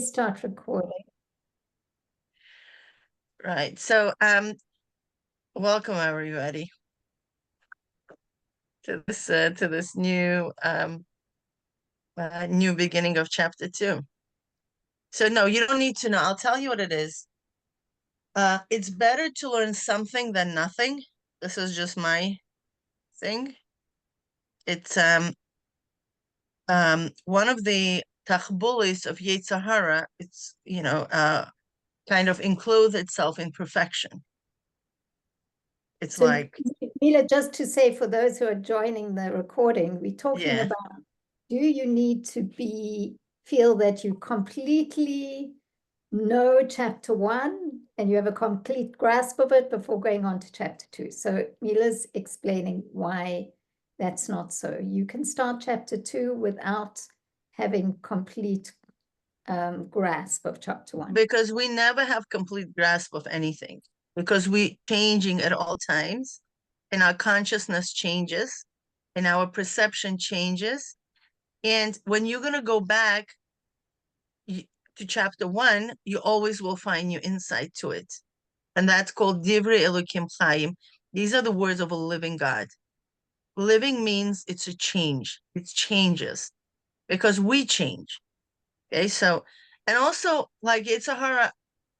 Start recording. Right. So, welcome everybody to this new new beginning of chapter 2. So no, you don't need to know. I'll tell you what it is. It's better to learn something than nothing. This is just my thing. It's one of the tachbulis of Yetzer Hara. It's kind of enclose itself in perfection. It's So, like, Mila, just to say for those who are joining the recording, we're talking yeah. about, do you need to feel that you completely know chapter 1 and you have a complete grasp of it before going on to chapter 2? So Mila's explaining why that's not so. You can start chapter 2 without having complete grasp of chapter 1. Because we never have complete grasp of anything, because we changing at all times, and our consciousness changes and our perception changes. And when you're going to go back to chapter 1, you always will find new insight to it, and that's called Divrei Elokim Chaim. These are the words of a living God. Living means it's a change, it changes because we change. Okay, so, and also like it's a horror,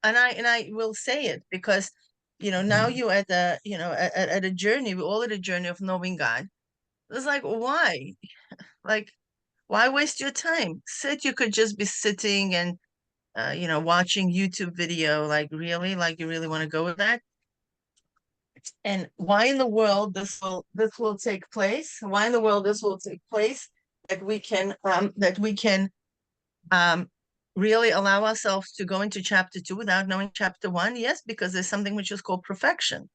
and I will say it because now you at the at a journey, we're all at a journey of knowing God. It's like, why? Like, why waste your time? You could just be sitting and watching YouTube video. Like, really? Like, you really want to go with that? And why in the world this will take place? Why in the world this will take place that we can um, really allow ourselves to go into chapter 2 without knowing chapter 1? Yes, because there's something which is called perfection.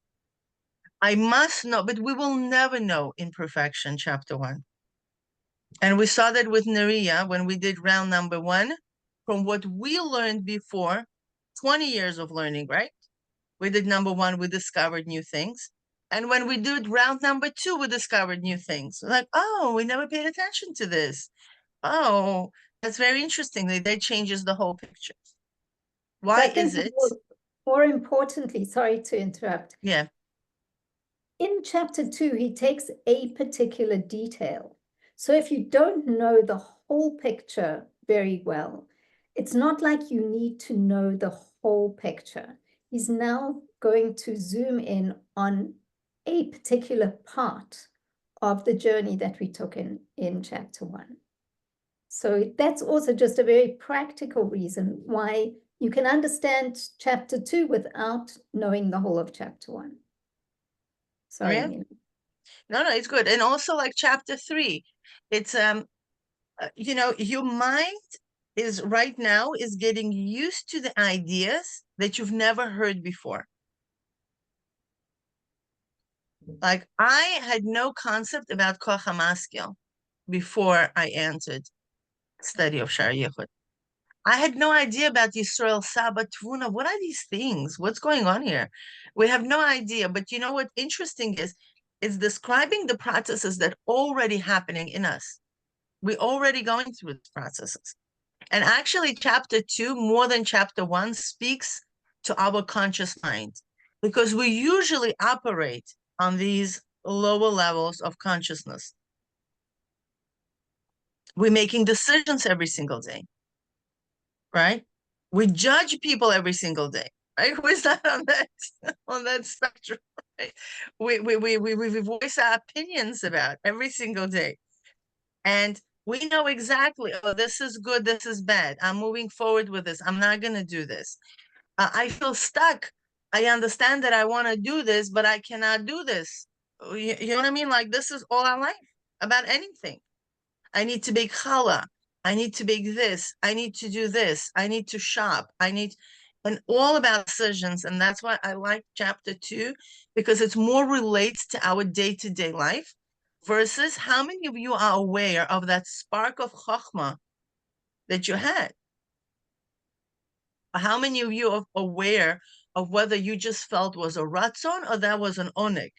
I must know, but we will never know in perfection chapter 1. And we saw that with Neria when we did round number 1, from what we learned before, 20 years of learning, right? We did number 1, we discovered new things. And when we did round number 2, we discovered new things. Like, oh, we never paid attention to this. Oh, that's very interesting. That changes the whole picture. Why I think is it? more importantly, sorry to interrupt. Yeah. In chapter 2, he takes a particular detail. So if you don't know the whole picture very well, it's not like you need to know the whole picture. He's now going to zoom in on a particular part of the journey that we took in chapter 1. So that's also just a very practical reason why you can understand chapter 2 without knowing the whole of chapter 1. Sorry, Yeah. Mina. No, it's good. And also like chapter 3, it's your mind is right now is getting used to the ideas that you've never heard before. Like, I had no concept about Koch before I entered study of Shar Yichud. I had no idea about Yisrael Saba Tvuna. What are these things? What's going on here? We have no idea. But you know what interesting is describing the processes that already happening in us. We're already going through these processes. And actually, chapter 2, more than chapter 1, speaks to our conscious mind, because we usually operate on these lower levels of consciousness. We're making decisions every single day, right? We judge people every single day, right? Who's not on that on that spectrum? Right? We voice our opinions about every single day, and we know exactly, oh, this is good, this is bad. I'm moving forward with this. I'm not going to do this. I feel stuck. I understand that I want to do this, but I cannot do this. You know what I mean? Like, this is all our life about anything. I need to bake challah. I need to bake this. I need to do this. I need to shop. And all about decisions. And that's why I like chapter 2, because it's more relates to our day-to-day life, versus how many of you are aware of that spark of Chochma that you had? How many of you are aware of whether you just felt was a ratzon or that was an onig?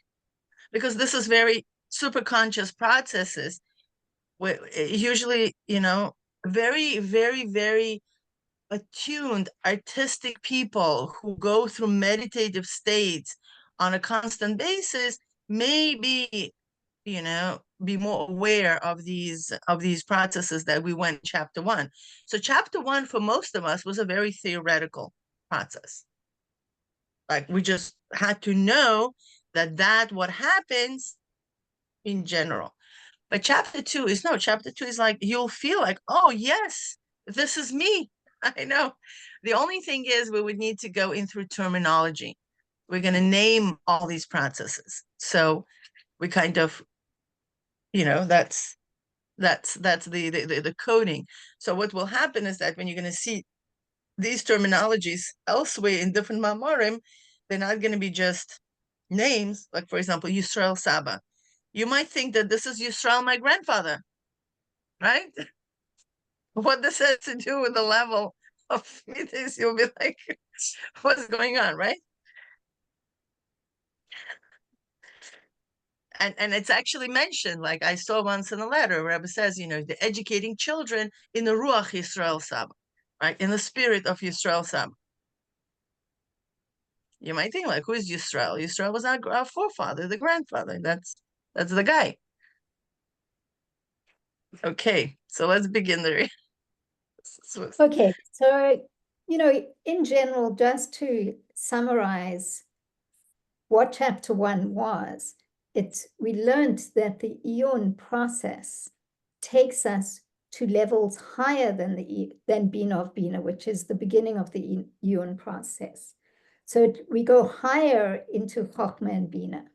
Because this is very super conscious processes. Usually, very, very, very attuned, artistic people who go through meditative states on a constant basis maybe, be more aware of these processes that we went in chapter 1. So chapter 1 for most of us was a very theoretical process. Like we just had to know that what happens in general. But chapter 2 is like you'll feel like, oh yes, this is me. I know. The only thing is we would need to go in through terminology. We're going to name all these processes. So we kind of, that's the coding. So what will happen is that when you're going to see these terminologies elsewhere in different Mamorim, they're not going to be just names. Like, for example, Yisrael Saba. You might think that this is Yisrael, my grandfather, right? What this has to do with the level of this, you'll be like, what's going on, right? And it's actually mentioned, like I saw once in a letter where it says, the educating children in the Ruach Yisrael Saba, right? In the spirit of Yisrael Saba. You might think, like, who is Yisrael? Yisrael was our forefather, the grandfather. That's the guy. Okay, so let's begin the Okay, so, in general, just to summarize what chapter 1 was, we learned that the Eon process takes us to levels higher than Bina of Bina, which is the beginning of the Eon process. So we go higher into Chochma and Bina.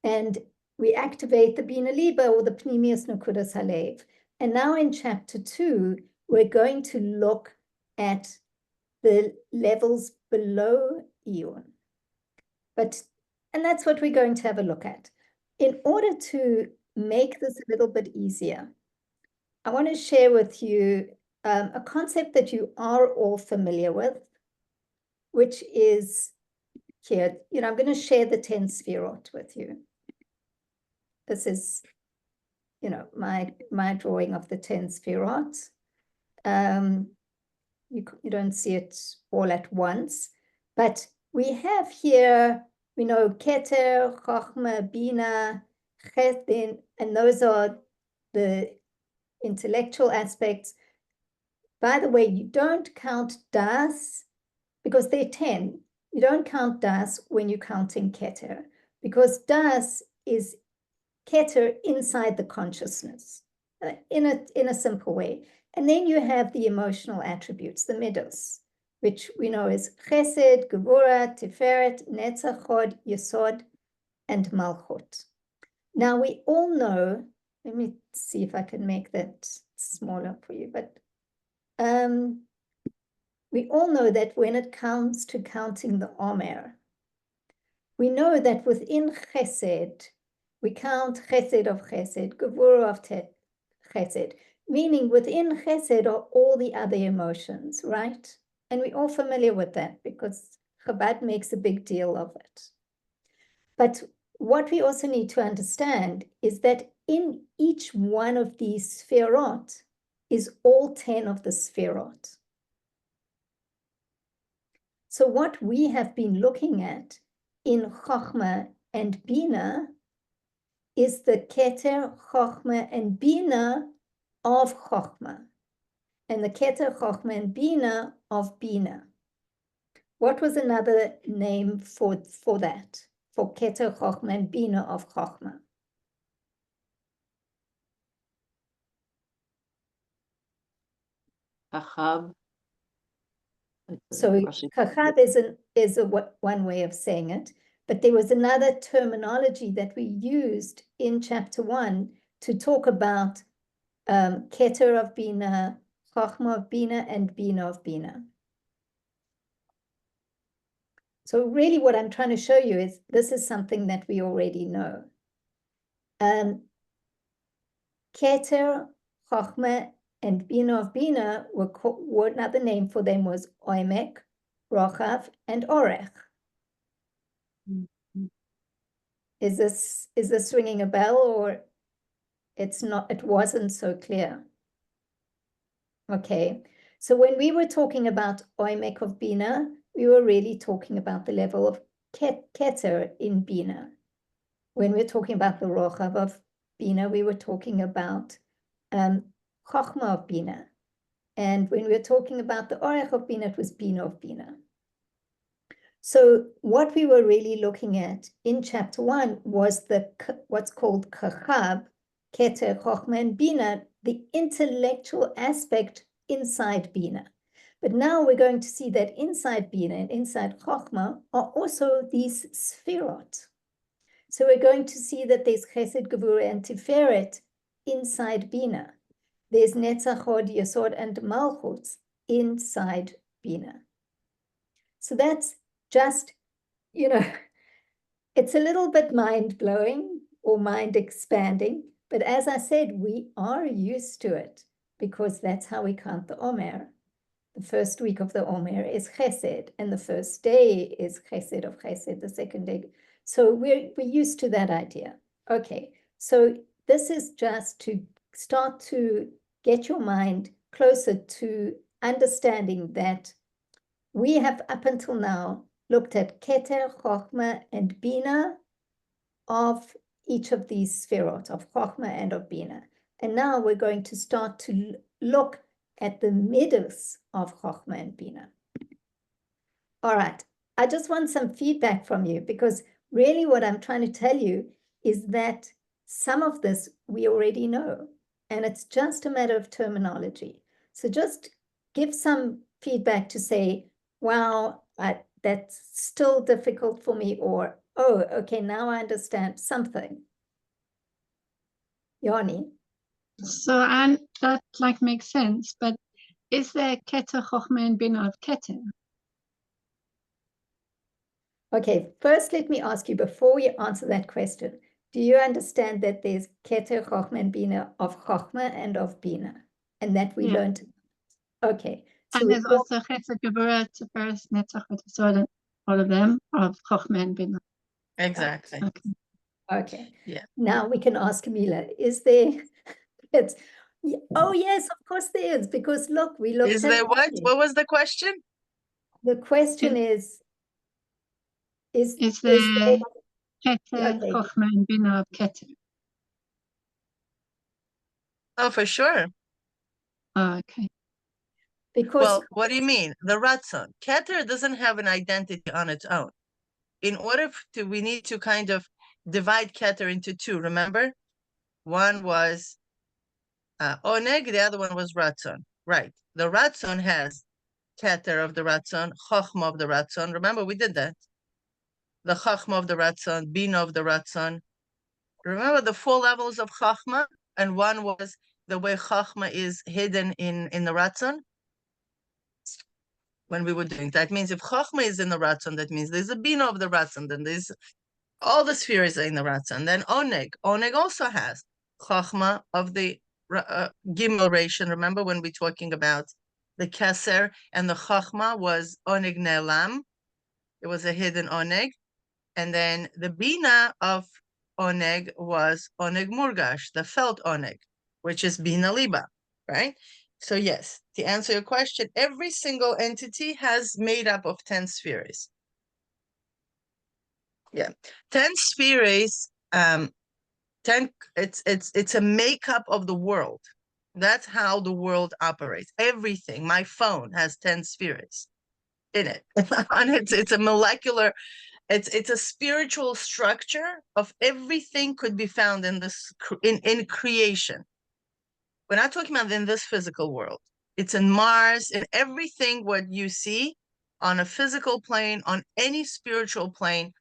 And we activate the Bina Liba or the Pnimius Nukudas Halev. And now in chapter 2, we're going to look at the levels below Eon. And that's what we're going to have a look at. In order to make this a little bit easier, I want to share with you a concept that you are all familiar with, which is here. I'm going to share the 10 Sfirot with you. This is, my drawing of the 10 Sfirot. You don't see it all at once, but we have here, we know Keter, Chochma, Bina, Chet, and those are the intellectual aspects. By the way, you don't count Das because they're 10. You don't count Das when you're counting Keter, because Das is Keter inside the consciousness, in a simple way. And then you have the emotional attributes, the midos, which we know is Chesed, Gevura, Tiferet, Netzach, Hod, Yesod, and Malchut. Now we all know, let me see if I can make that smaller for you, but we all know that when it comes to counting the Omer, we know that within Chesed, we count Chesed of Chesed, Gevura of Chesed, meaning within Chesed are all the other emotions, right? And we're all familiar with that because Chabad makes a big deal of it. But what we also need to understand is that in each one of these Sfirot is all 10 of the Sfirot. So what we have been looking at in Chochma and Bina is the Keter, Chochma, and Bina of Chochma, and the Keter, Chochma, and Bina of Bina. What was another name for that? For Keter, Chochma, and Bina of Chochma? Kachab. So Kachab is one way of saying it, but there was another terminology that we used in chapter 1 to talk about Keter of Bina, Chochma of Bina, and Bina of Bina. So really what I'm trying to show you is this is something that we already know. Keter, Chochma, and Bina of Bina were another name for them was Oimek, Rochav, and Orech. Is this ringing a bell, or it's not? It wasn't so clear. Okay, So when we were talking about oimek of Bina, we were really talking about the level of keter in Bina. When we're talking about the rochav of Bina, we were talking about Chochma of Bina. And when we were talking about the orech of Bina, it was Bina of Bina. So what we were really looking at in chapter 1 was what's called Kachab, Keter, Chochma, and Bina, the intellectual aspect inside Bina. But now we're going to see that inside Bina and inside Chochma are also these sphirot. So we're going to see that there's Chesed, Gevurah, and Tiferet inside Bina. There's Netzach, Hod, Yesod, and Malchut inside Bina. So that's just, it's a little bit mind-blowing or mind-expanding. But as I said, we are used to it because that's how we count the Omer. The first week of the Omer is Chesed, and the first day is Chesed of Chesed, the second day. So we're used to that idea. Okay, so this is just to start to get your mind closer to understanding that we have up until now looked at Keter, Chochma, and Bina of each of these spherot, of Chochma and of Bina. And now we're going to start to look at the middles of Chochma and Bina. All right, I just want some feedback from you because really what I'm trying to tell you is that some of this we already know, and it's just a matter of terminology. So just give some feedback to say, wow, that's still difficult for me, or, oh, okay, now I understand something. Yoni? So, and that makes sense, but is there Keter, Chochma, and Bina of Keter? Okay, first let me ask you, before we answer that question, do you understand that there's Keter, Chochma, and Bina of Chochma and of Bina? And that we learned. Okay. So and there's also Chesed, Gevurah, Tiferet, Netzach, Yesod, all of them of Chochma and Bina. Exactly. Okay. Yeah. Now we can ask Camila, is there, oh yes, of course there is, because look, we looked Is at there what? What was the question? The question is there there, Keter, okay. Chochma, and Bina of Keter? Oh, for sure. Oh, okay. Because, well, what do you mean? The Ratzon. Keter doesn't have an identity on its own. In order to, we need to kind of divide Keter into two, remember? One was Oneg, the other one was Ratzon. Right. The Ratzon has Keter of the Ratzon, Chochma of the Ratzon. Remember, we did that. The Chochma of the Ratzon, Bina of the Ratzon. Remember the 4 levels of Chochma? And one was the way Chochma is hidden in the Ratzon? When we were doing that means if Chochma is in the Ratzon, that means there's a Bina of the Ratzon, then there's all the spheres are in the Ratzon. Then Oneg also has Chochma of the Gimel Ration. Remember when we're talking about the Keser and the Chochma was Oneg Ne'elam. It was a hidden Oneg. And then the Bina of Oneg was Oneg Murgash, the felt Oneg, which is Bina Liba, right? So yes, to answer your question, every single entity has made up of 10 spheres. Yeah, 10 spheres, 10, it's a makeup of the world. That's how the world operates. Everything, my phone has 10 spheres in it. And it's a molecular, it's a spiritual structure of everything could be found in this in creation. We're not talking about in this physical world. It's in Mars, in everything what you see on a physical plane, on any spiritual plane.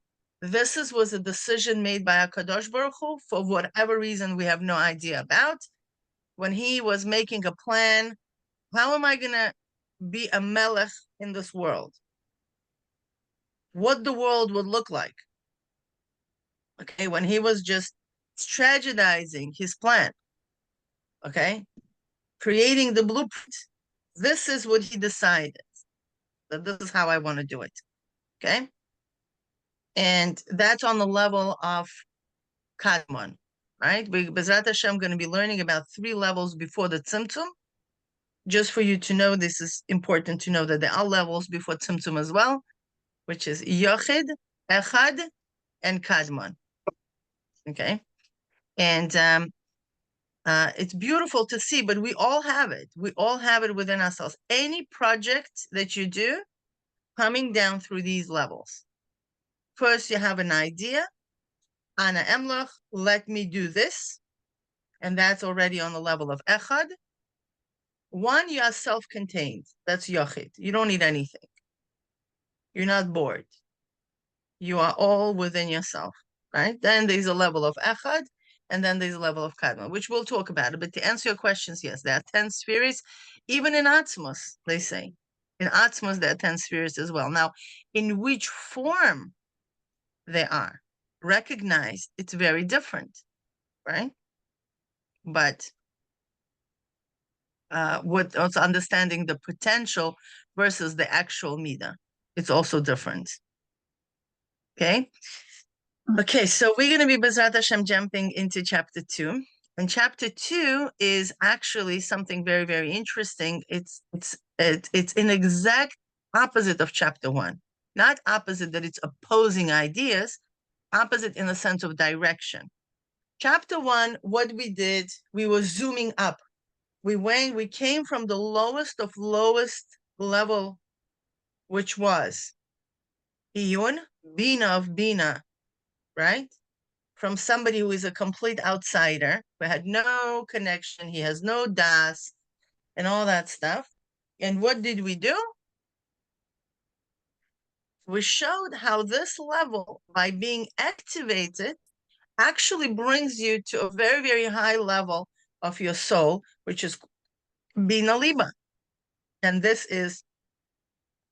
This was a decision made by HaKadosh Baruch Hu for whatever reason we have no idea about. When he was making a plan, how am I going to be a melech in this world? What the world would look like. Okay, when he was just strategizing his plan, okay, creating the blueprint. This is what he decided, that this is how I want to do it, okay? And that's on the level of Kadmon, right? We, Bezrat Hashem, going to be learning about 3 levels before the Tzimtzum. just for you to know, this is important to know that there are levels before Tzimtzum as well, which is Yochid, Echad, and Kadmon. Okay? And it's beautiful to see, but we all have it. We all have it within ourselves. Any project that you do, coming down through these levels. First, you have an idea. Ana Emloch, let me do this. And that's already on the level of Echad. One, you are self-contained. That's Yochid. You don't need anything. You're not bored. You are all within yourself, right? Then there's a level of Echad, and then there's a level of Kadma, which we'll talk about. But to answer your questions, yes, there are 10 spheres. Even in Atzmos, they say. In Atzmos, there are 10 spheres as well. Now, in which form they are recognized, it's very different, right? But what also understanding the potential versus the actual mida, it's also different. Okay. Okay, so we're going to be B'ezrat Hashem jumping into chapter 2. And chapter 2 is actually something very, very interesting. It's an exact opposite of chapter 1. Not opposite that it's opposing ideas, opposite in the sense of direction. Chapter 1, what we did, we were zooming up. We came from the lowest of lowest level, which was Iyun, Bina of Bina, right? From somebody who is a complete outsider, who had no connection, he has no das, and all that stuff. And what did we do? We showed how this level, by being activated, actually brings you to a very, very high level of your soul, which is Bina Liba. And this is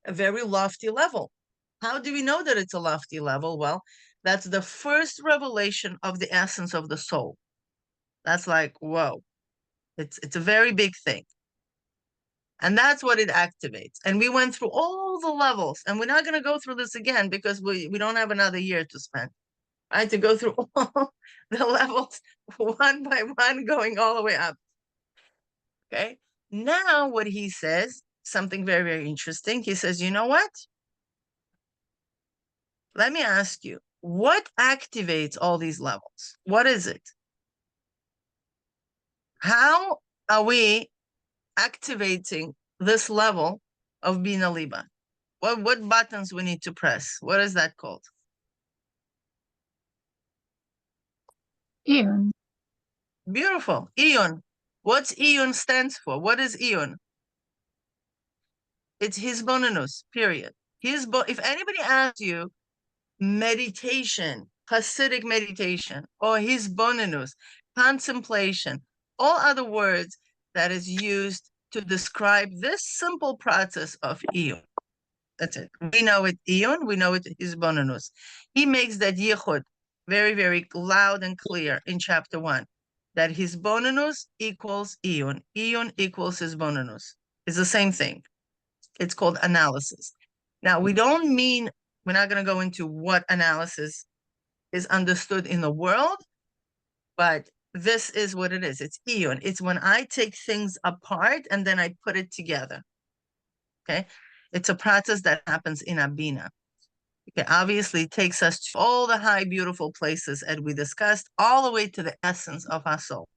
a very lofty level. How do we know that it's a lofty level? Well, that's the first revelation of the essence of the soul. That's like, whoa, it's a very big thing. And that's what it activates. And we went through all the levels, and we're not going to go through this again because we don't have another year to spend. I had to go through all the levels one by one, going all the way up. Okay. Now what he says, something very, very interesting. He says, you know what? Let me ask you, what activates all these levels? What is it? How are we activating this level of Bina Liba? What buttons we need to press? What is that called? Iyun. Beautiful. Iyun. What's Iyun stands for? What is Iyun? It's Hisbonenus, period. If anybody asks you meditation, Hasidic meditation, or Hisbonenus, contemplation, all other words that is used to describe this simple process of Iyun. That's it. We know it Iyun, we know it Hisbonenus. He makes that yichud very, very loud and clear in chapter 1, that Hisbonenus equals Iyun. Iyun equals Hisbonenus. It's the same thing. It's called analysis. Now, we don't mean, we're not going to go into what analysis is understood in the world, but this is what it is. It's Iyun. It's when I take things apart and then I put it together. Okay? It's a process that happens in Abina. Okay, obviously it takes us to all the high, beautiful places as we discussed, all the way to the essence of our soul.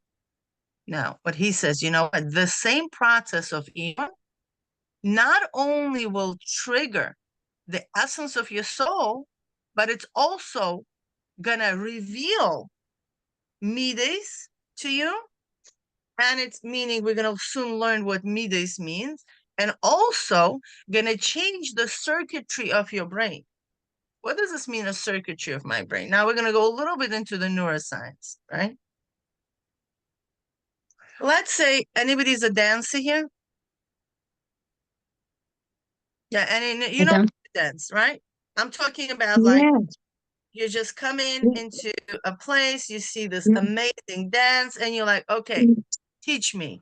Now, what he says, you know what? The same process of Iyun not only will trigger the essence of your soul, but it's also gonna reveal midas to you. And it's meaning we're gonna soon learn what midas means, and also gonna change the circuitry of your brain. What does this mean, a circuitry of my brain? Now we're gonna go a little bit into the neuroscience, right? Let's say anybody's a dancer here. Yeah, and you know dance, right? I'm talking about like you just come into a place, you see this amazing dance, and you're like, okay, teach me.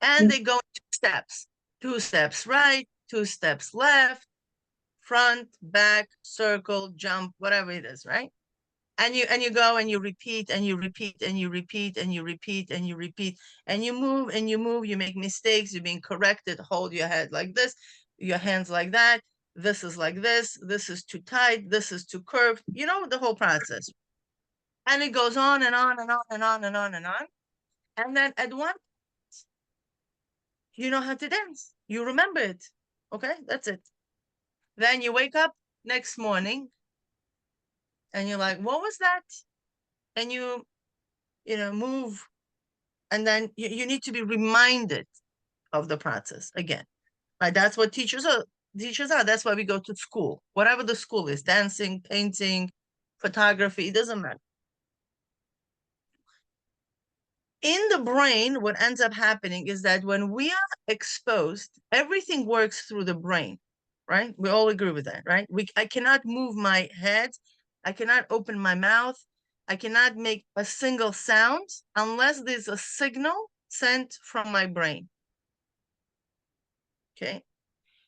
And they go into steps, 2 steps right, 2 steps left, front, back, circle, jump, whatever it is, right? And you go and you repeat and you repeat and you repeat and you repeat and you repeat and you move and you move, you make mistakes, you're being corrected, hold your head like this, your hands like that, this is like this is too tight, this is too curved, you know, the whole process. And it goes on and on and on and on and on and on. And then at one, you know how to dance. You remember it. Okay, that's it. Then you wake up next morning and you're like, what was that? And you move. And then you need to be reminded of the process again. Right? That's what teachers are. That's why we go to school. Whatever the school is, dancing, painting, photography, it doesn't matter. In the brain, what ends up happening is that when we are exposed, everything works through the brain, right? We all agree with that, right? I cannot move my head. I cannot open my mouth. I cannot make a single sound unless there's a signal sent from my brain. Okay.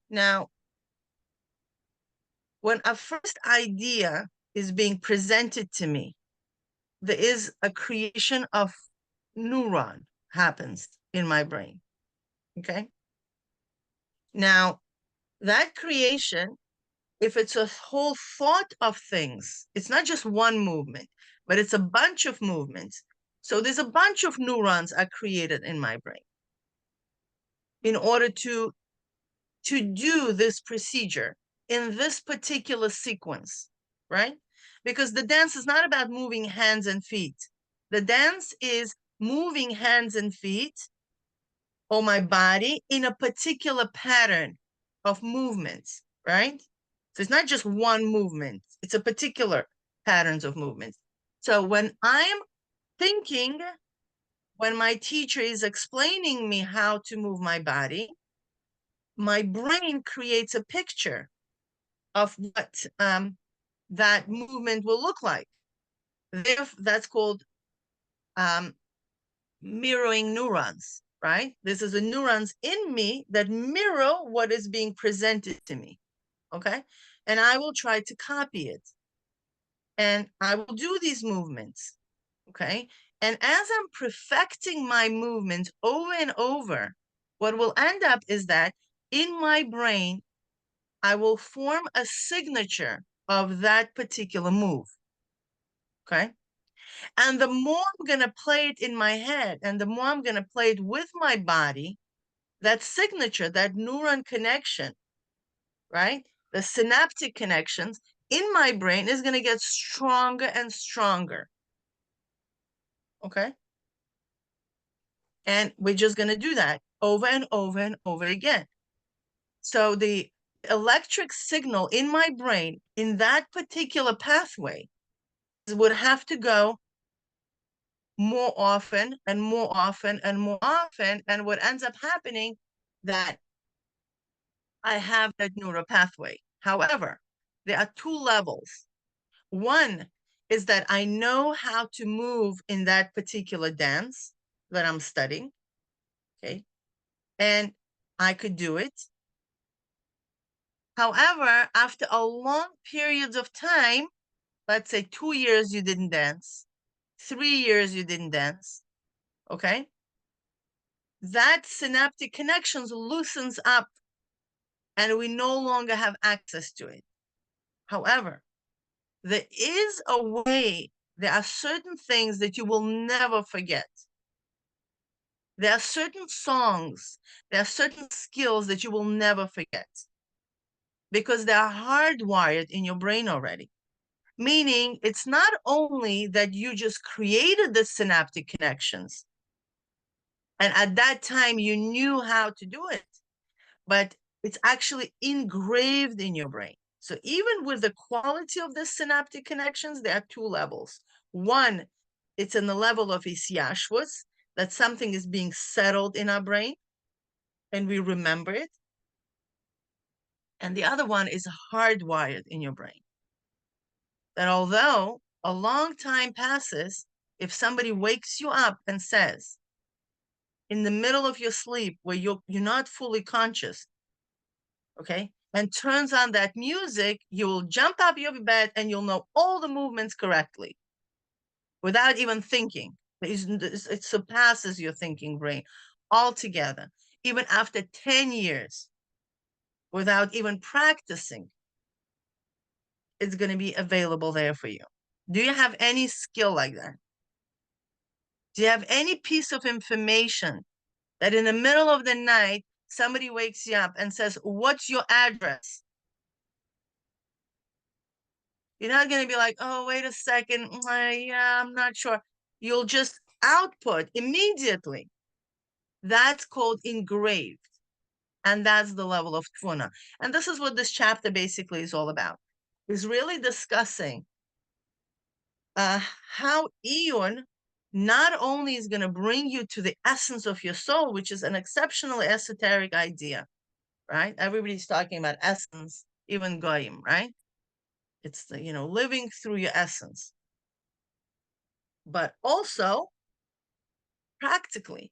Now, when a first idea is being presented to me, there is a creation of neuron happens in my brain. Okay. Now, that creation, if it's a whole thought of things, it's not just one movement, but it's a bunch of movements. So there's a bunch of neurons are created in my brain in order to do this procedure in this particular sequence, right? Because the dance is not about moving hands and feet. The dance is moving hands and feet or my body in a particular pattern of movements, right? So it's not just one movement, it's a particular patterns of movements. So when I'm thinking, when my teacher is explaining me how to move my body, my brain creates a picture of what that movement will look like. That's called mirroring neurons, right? This is the neurons in me that mirror what is being presented to me, okay? And I will try to copy it. And I will do these movements, okay? And as I'm perfecting my movements over and over, what will end up is that in my brain, I will form a signature of that particular move, okay? And the more I'm going to play it in my head and the more I'm going to play it with my body, that signature, that neuron connection, right? The synaptic connections in my brain is going to get stronger and stronger. Okay? And we're just going to do that over and over and over again. So the electric signal in my brain in that particular pathway would have to go more often and more often and more often. And what ends up happening that I have that neural pathway. However, there are two levels. One is that I know how to move in that particular dance that I'm studying, okay? And I could do it. However, after a long period of time, let's say 2 years you didn't dance, 3 years you didn't dance, okay? That synaptic connections loosens up and we no longer have access to it. However, there is a way, there are certain things that you will never forget. There are certain songs, there are certain skills that you will never forget because they are hardwired in your brain already. Meaning it's not only that you just created the synaptic connections and at that time you knew how to do it, but it's actually engraved in your brain. So even with the quality of the synaptic connections, there are two levels. One, it's in the level of isyashvus, that something is being settled in our brain and we remember it. And the other one is hardwired in your brain. That although a long time passes, if somebody wakes you up and says, in the middle of your sleep where you're not fully conscious, okay, and turns on that music, you will jump up your bed and you'll know all the movements correctly without even thinking. It surpasses your thinking brain altogether, even after 10 years, without even practicing. It's going to be available there for you. Do you have any skill like that? Do you have any piece of information that in the middle of the night, somebody wakes you up and says, what's your address? You're not going to be like, oh, wait a second. Yeah, I'm not sure. You'll just output immediately. That's called engraved. And that's the level of tfuna. And this is what this chapter basically is all about. Is really discussing how Iyun not only is going to bring you to the essence of your soul, which is an exceptionally esoteric idea, right? Everybody's talking about essence, even Goyim, right? It's the, living through your essence. But also, practically,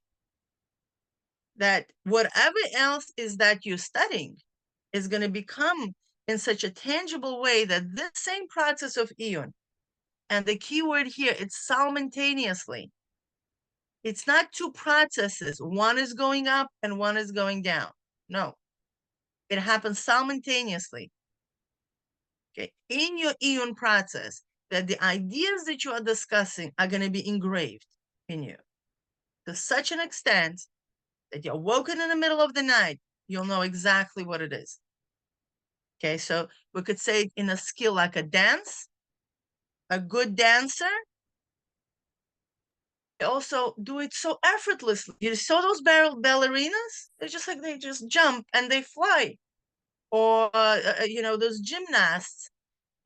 that whatever else is that you're studying is going to become in such a tangible way that this same process of Iyun, and the key word here, it's simultaneously. It's not two processes. One is going up and one is going down. No, it happens simultaneously. Okay, in your Iyun process, that the ideas that you are discussing are going to be engraved in you to such an extent that you're woken in the middle of the night, you'll know exactly what it is. Okay, so we could say in a skill like a dance, a good dancer, they also do it so effortlessly. You saw those ballerinas? They're just like, they just jump and they fly. Or, those gymnasts,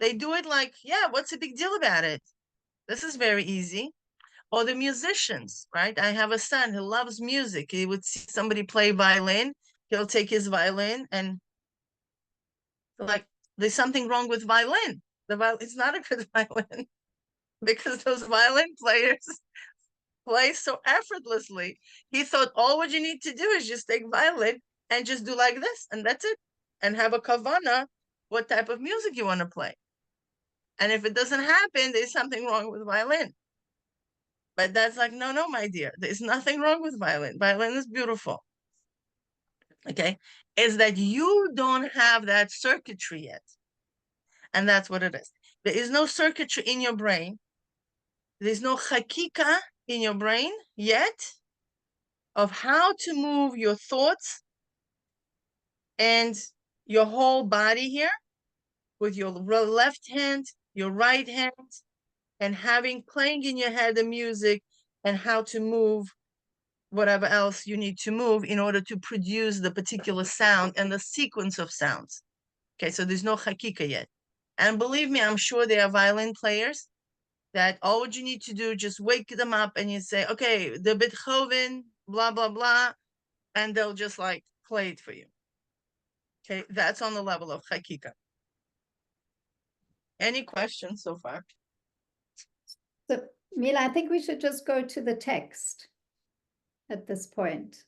they do it like, yeah, what's the big deal about it? This is very easy. Or the musicians, right? I have a son who loves music. He would see somebody play violin. He'll take his violin and like, there's something wrong with violin. It's not a good violin because those violin players play so effortlessly. He thought all what you need to do is just take violin and just do like this, and that's it. And have a kavana, what type of music you want to play. And if it doesn't happen, there's something wrong with violin. But that's like, no, my dear, there's nothing wrong with violin. Violin is beautiful. Okay, is that you don't have that circuitry yet. And that's what it is. There is no circuitry in your brain. There's no hakika in your brain yet of how to move your thoughts and your whole body here with your left hand, your right hand, and playing in your head the music and how to move whatever else you need to move in order to produce the particular sound and the sequence of sounds. Okay, so there's no hakika yet. And believe me, I'm sure there are violin players that all what you need to do, just wake them up and you say, okay, the Beethoven, blah, blah, blah, and they'll just like play it for you. Okay, that's on the level of hakika. Any questions so far? So, Mila, I think we should just go to the text at this point.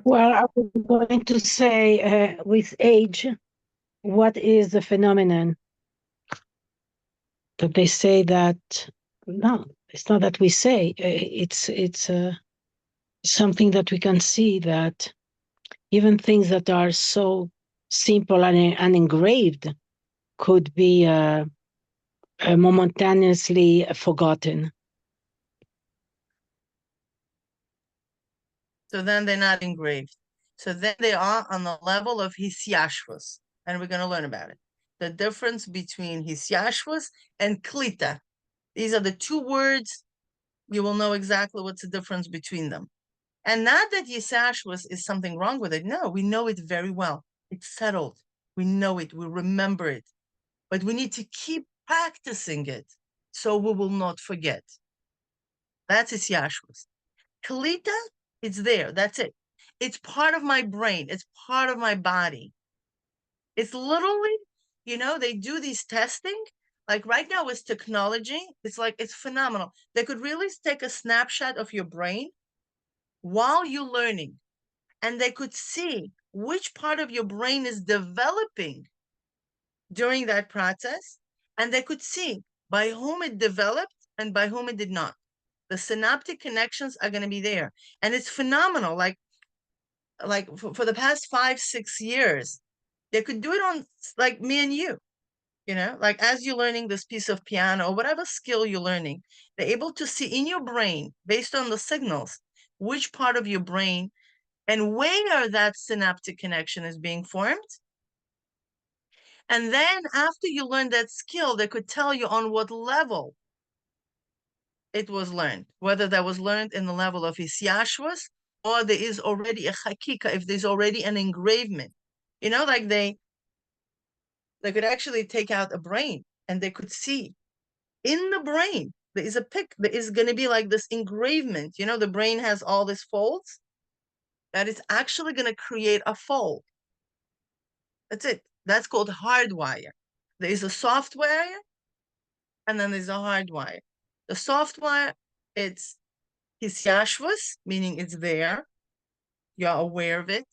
Well, I was going to say, with age, what is the phenomenon? That they say that, no, it's not that we say, it's something that we can see, that even things that are so simple and engraved could be momentaneously forgotten. So then they're not engraved. So then they are on the level of hisyashvus, and we're going to learn about it. The difference between hisyashvus and klita. These are the two words. You will know exactly what's the difference between them. And not that hisyashvus is something wrong with it. No, we know it very well. It's settled. We know it. We remember it. But we need to keep practicing it so we will not forget. That's hisyashvus. Kalita, it's there. That's it. It's part of my brain. It's part of my body. It's literally, they do these testing Like right now with technology, it's phenomenal. They could really take a snapshot of your brain while you're learning, and they could see which part of your brain is developing during that process, and they could see by whom it developed and by whom it did not. The synaptic connections are going to be there, and it's phenomenal. Like for the past 5-6 years, they could do it on like me and you. Like as you're learning this piece of piano or whatever skill you're learning, they're able to see in your brain, based on the signals, which part of your brain and where that synaptic connection is being formed. And then after you learn that skill, they could tell you on what level it was learned, whether that was learned in the level of Isyashwas, or there is already a chakika, if there's already an engravement. Like they could actually take out a brain and they could see in the brain, there is going to be like this engravement. The brain has all these folds that is actually going to create a fold. That's it. That's called hardwire. There is a soft wire and then there's a hardwire. The soft wire, it's hisyashvus, meaning it's there. You're aware of it.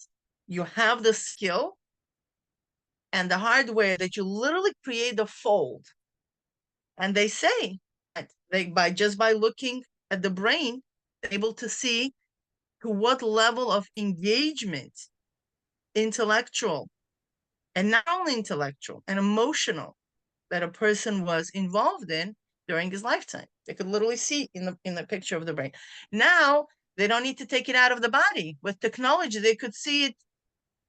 You have the skill. And the hardware that you literally create the fold. And they say that by looking at the brain, they're able to see to what level of engagement, intellectual, and not only intellectual and emotional, that a person was involved in during his lifetime. They could literally see in the picture of the brain. Now they don't need to take it out of the body. With technology, they could see it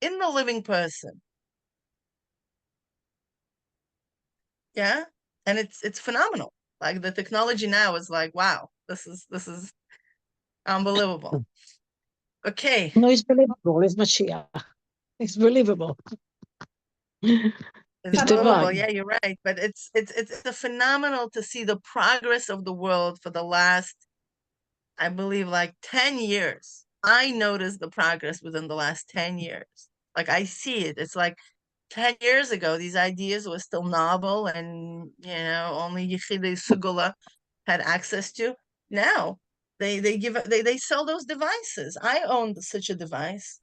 in the living person. Yeah, and it's phenomenal. Like the technology now is like, wow, this is unbelievable. Okay. No, it's believable. It's Mashiach. It's believable. It's It's unbelievable. divine. Yeah, you're right. But it's a phenomenal to see the progress of the world for the last, I believe, like 10 years. I noticed the progress within the last 10 years. Like I see it. It's like 10 years ago, these ideas were still novel and, only Yechidei Sugula had access to. Now they sell those devices. I owned such a device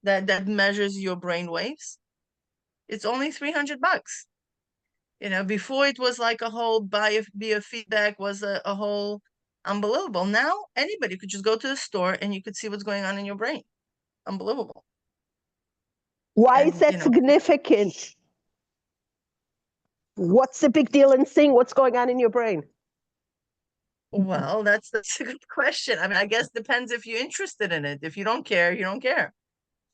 that measures your brain waves. It's only $300. Before it was like a whole biofeedback was a whole unbelievable. Now anybody could just go to the store and you could see what's going on in your brain. Unbelievable. Why And, is that significant? What's the big deal in seeing what's going on in your brain? Well, that's a good question. I mean, I guess depends if you're interested in it. If you don't care, you don't care.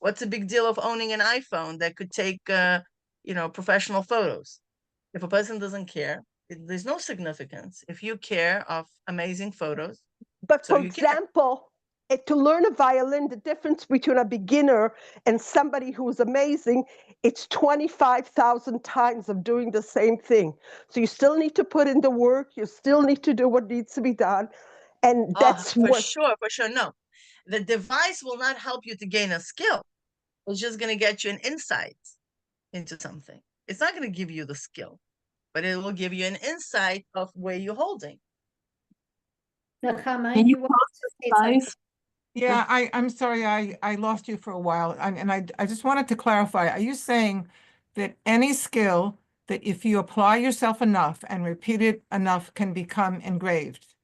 What's the big deal of owning an iPhone that could take, professional photos? If a person doesn't care, there's no significance. If you care of amazing photos, But so for you care. example, to learn a violin, the difference between a beginner and somebody who's amazing, it's 25,000 times of doing the same thing. So you still need to put in the work. You still need to do what needs to be done. And that's for what, sure. No, the device will not help you to gain a skill. It's just going to get you an insight into something. It's not going to give you the skill, but it will give you an insight of where you're holding. Nachama, Can you you want to say something? Guys, yeah, I'm sorry, I lost you for a while, and I just wanted to clarify. Are you saying that any skill that if you apply yourself enough and repeat it enough can become engraved?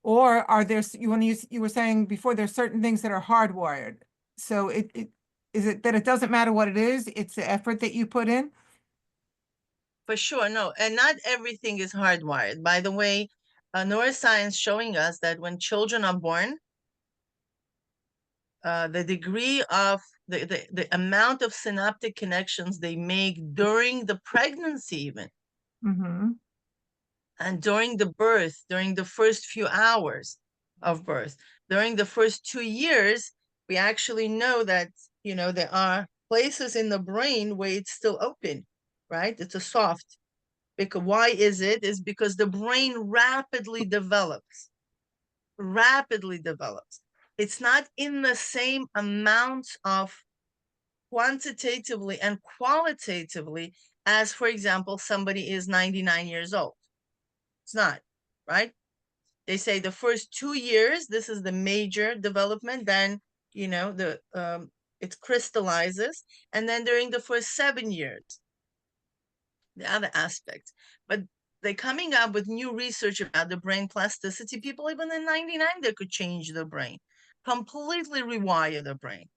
Or are there, you were saying before, there's certain things that are hardwired. So is it that it doesn't matter what it is, it's the effort that you put in? For sure, no. And not everything is hardwired. By the way, neuroscience showing us that when children are born, the degree of the amount of synaptic connections they make during the pregnancy even, Mm-hmm. and during the birth, during the first few hours of birth, during the first 2 years, we actually know that, there are places in the brain where it's still open, right? It's a soft. Because why is it? Is because the brain rapidly develops. Rapidly develops. It's not in the same amount of quantitatively and qualitatively as, for example, somebody is 99 years old. It's not, right? They say the first 2 years, this is the major development, then, you know, it crystallizes, and then during the first 7 years, the other aspects. But they're coming up with new research about the brain plasticity. People even in 99, they could change their brain, completely rewire the brain.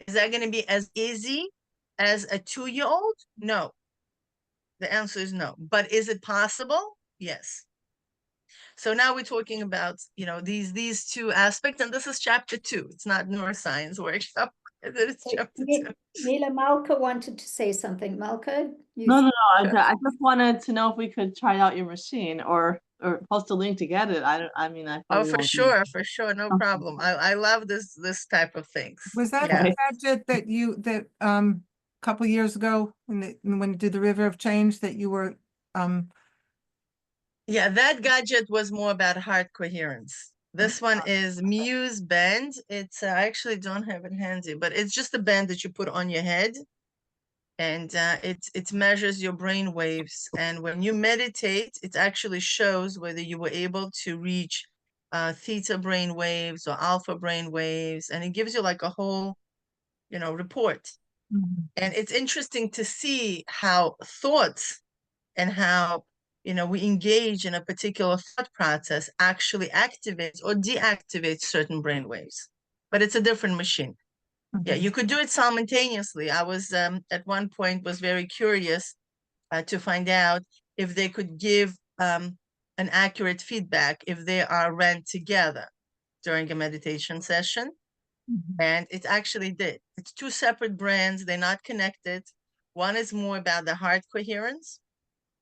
Is that going to be as easy as a 2-year-old? No. The answer is no. But is it possible? Yes. So now we're talking about, you know, these two aspects, and this is chapter 2. It's not neuroscience workshop. It's chapter 2. Mila, Malka wanted to say something. Malka, you No. I just wanted to know if we could try out your machine or post a link to get it. I mean, I Oh, probably for won't. sure, no problem. I love this type of things. Was that Yeah. the gadget that a couple years ago when you did the River of Change that you were Yeah, that gadget was more about heart coherence. This one is Muse band. It's I actually don't have it handy, but it's just a band that you put on your head, and it measures your brain waves. And when you meditate, it actually shows whether you were able to reach theta brain waves or alpha brain waves, and it gives you like a whole, you know, report. And it's interesting to see how thoughts and how, you know, we engage in a particular thought process actually activates or deactivates certain brain waves. But it's a different machine. Yeah, you could do it simultaneously. I was at one point was very curious to find out if they could give an accurate feedback if they are ran together during a meditation session. And it actually did. It's 2 separate brands. They're not connected. One is more about the heart coherence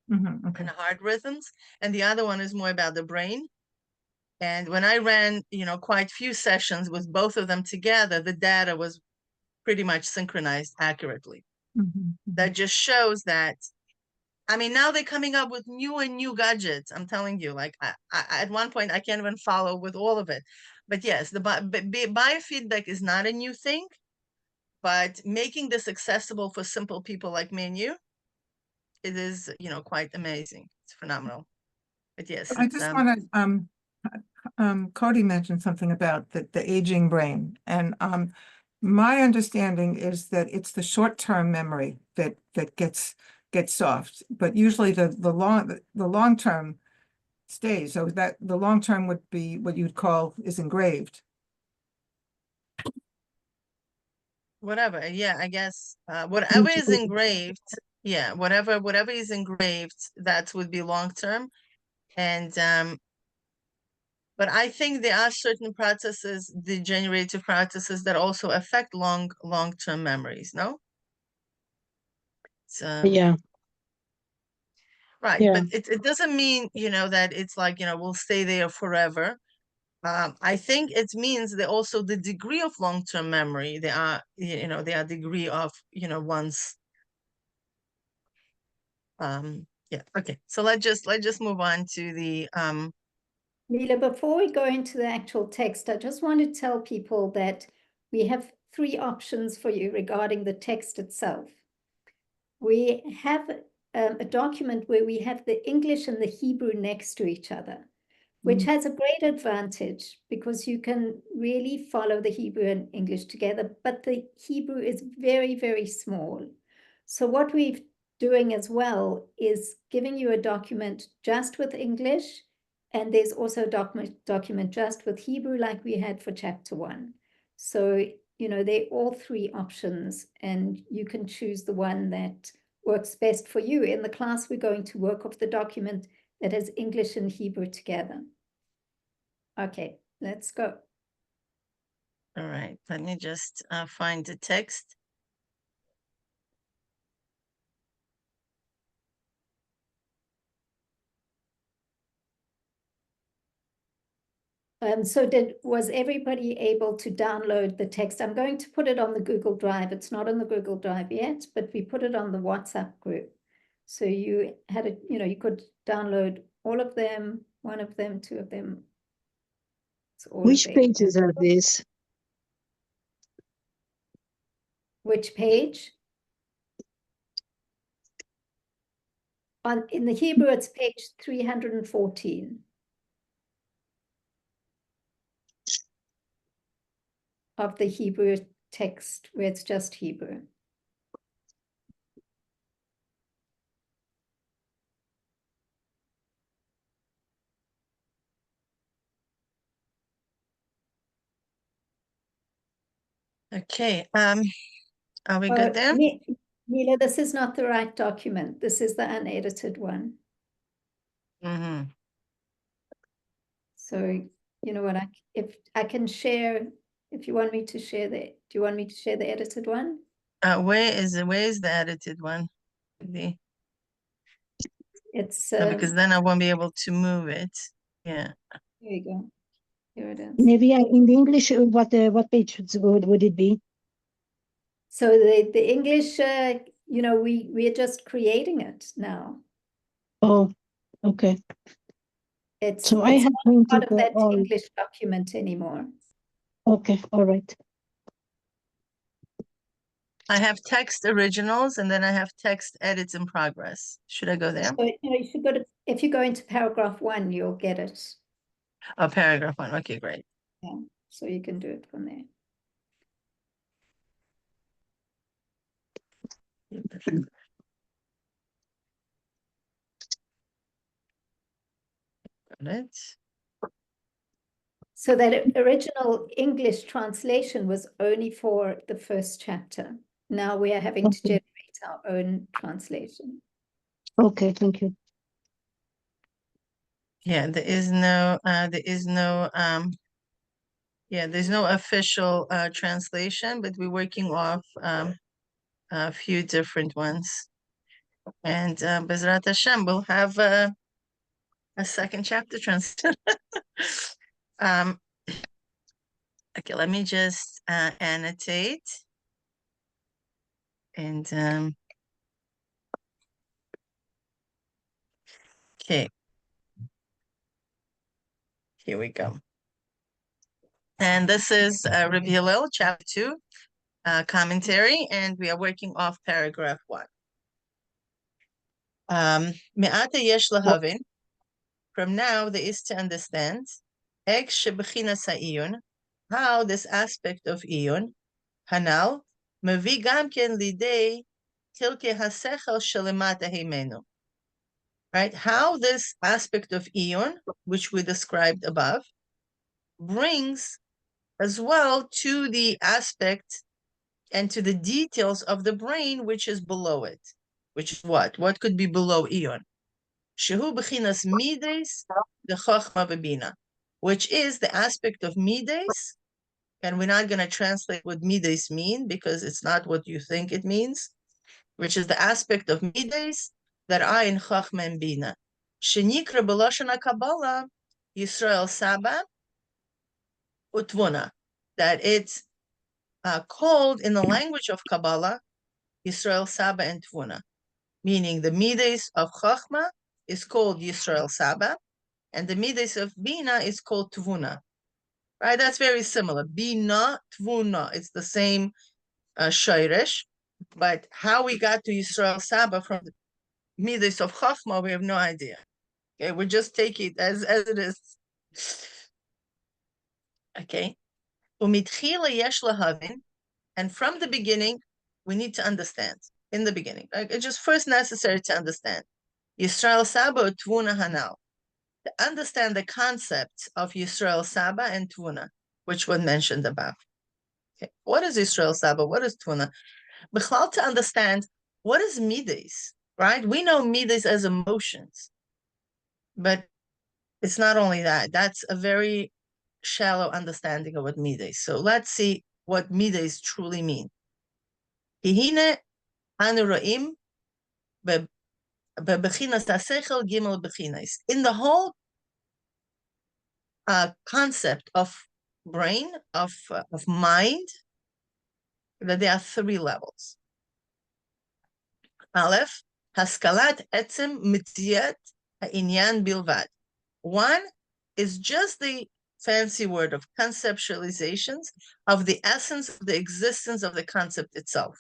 and the heart rhythms, and the other one is more about the brain. And when I ran, you know, quite few sessions with both of them together, the data was pretty much synchronized accurately. That just shows that, I mean, now they're coming up with new and new gadgets. I'm telling you, like I at one point, I can't even follow with all of it. But yes, the biofeedback is not a new thing, but making this accessible for simple people like me and you, it is, you know, quite amazing. It's phenomenal. But yes, I just want to Cody mentioned something about the aging brain, and my understanding is that it's the short-term memory that gets soft, but usually the long term stays. So that the long term would be what you'd call is engraved. whatever. Yeah, I guess whatever is engraved. Yeah, whatever is engraved, that would be long term. And but I think there are certain processes, degenerative processes, that also affect long-term memories, no? Yeah. Right, Yeah. but it doesn't mean, you know, that it's like, you know, we'll stay there forever. I think it means that also the degree of long-term memory, there are, you know, there are degree of, you know, one's yeah, okay. So let's just move on to the Mila, before we go into the actual text, I just want to tell people that we have 3 options for you regarding the text itself. We have a document where we have the English and the Hebrew next to each other, which has a great advantage because you can really follow the Hebrew and English together, but the Hebrew is very, very small. So what we're doing as well is giving you a document just with English, and there's also a document just with Hebrew like we had for chapter 1. So, you know, they're all 3 options, and you can choose the one that works best for you. In the class, we're going to work off the document that has English and Hebrew together. Okay, let's go. all right, let me just find the text. So was everybody able to download the text? I'm going to put it on the Google Drive. It's not on the Google Drive yet, but we put it on the WhatsApp group. So you had it, you know, you could download all of them, one of them, 2 of them. Which pages are these? Which page? In the Hebrew, it's page 314 of the Hebrew text, where it's just Hebrew. Okay, are we good there? Mila, this is not the right document. This is the unedited one. Mm-hmm. So, you know what, if I can share, if you want me to share do you want me to share the edited one? Where is the edited one? It's because then I won't be able to move it. Yeah. here you go. Here it is. Maybe in the English, what page would it be? So the English, you know, we are just creating it now. Oh, okay. It's So I have not part printed of that all. English document anymore. Okay, all right. I have text originals and then I have text edits in progress. Should I go there? So, you know, you should go to, if you go into paragraph 1, you'll get it. Oh, paragraph 1. Okay, great. Yeah, so you can do it from there. Got it. So that original English translation was only for the first chapter. Now we are having to Okay. generate our own translation. Okay, thank you. Yeah, there's no official translation, but we're working off a few different ones. And Bezrat Hashem will have a second chapter translated. Okay, let me just annotate. And okay, here we go. And this is Rabbi Hillel, chapter 2, commentary, and we are working off paragraph 1. Me'ata yesh lahavin. From now, there is to understand ek shebechinas ha'iyun, how this aspect of iyun, hanal, mevi gam ken lidei tilke hasechel shelemata heimenu. Right? How this aspect of iyun, which we described above, brings as well to the aspect and to the details of the brain which is below it. Which is what? What could be below iyun? Shehu bechinas mides, the chochma v'bina, which is the aspect of mides, and we're not going to translate what mides mean because it's not what you think it means, which is the aspect of mides that are in chochma and bina. Shenikra b'loshen HaKabbalah Yisrael Saba utvuna, that it's called in the language of Kabbalah Yisrael Saba and Tvuna, meaning the mides of chochma is called Yisrael Saba, and the midas of bina is called tvuna, right? That's very similar. Bina, tvuna, it's the same shayresh, but how we got to Yisrael Saba from the midas of Chochma, we have no idea. Okay, we just take it as it is. Okay. Umitchila yesh lahavin, and from the beginning, we need to understand. In the beginning, like, it's just first necessary to understand. Yisrael Saba tvuna hanal. To understand the concepts of Yisrael Saba and Tvuna, which were mentioned above. Okay. What is Yisrael Saba? What is Tvuna? B'chlal, to understand what is midas, right? We know midas as emotions, but it's not only that. That's a very shallow understanding of what midas. So let's see what midas truly mean. Hihine anu ro'im bebechinas hasechel gimel bechinas. In the whole concept of brain, of mind, that there are 3 levels. Aleph, haskalat etzem mitziyat ha'inyan bilvad. 1 is just the fancy word of conceptualizations of the essence of the existence of the concept itself.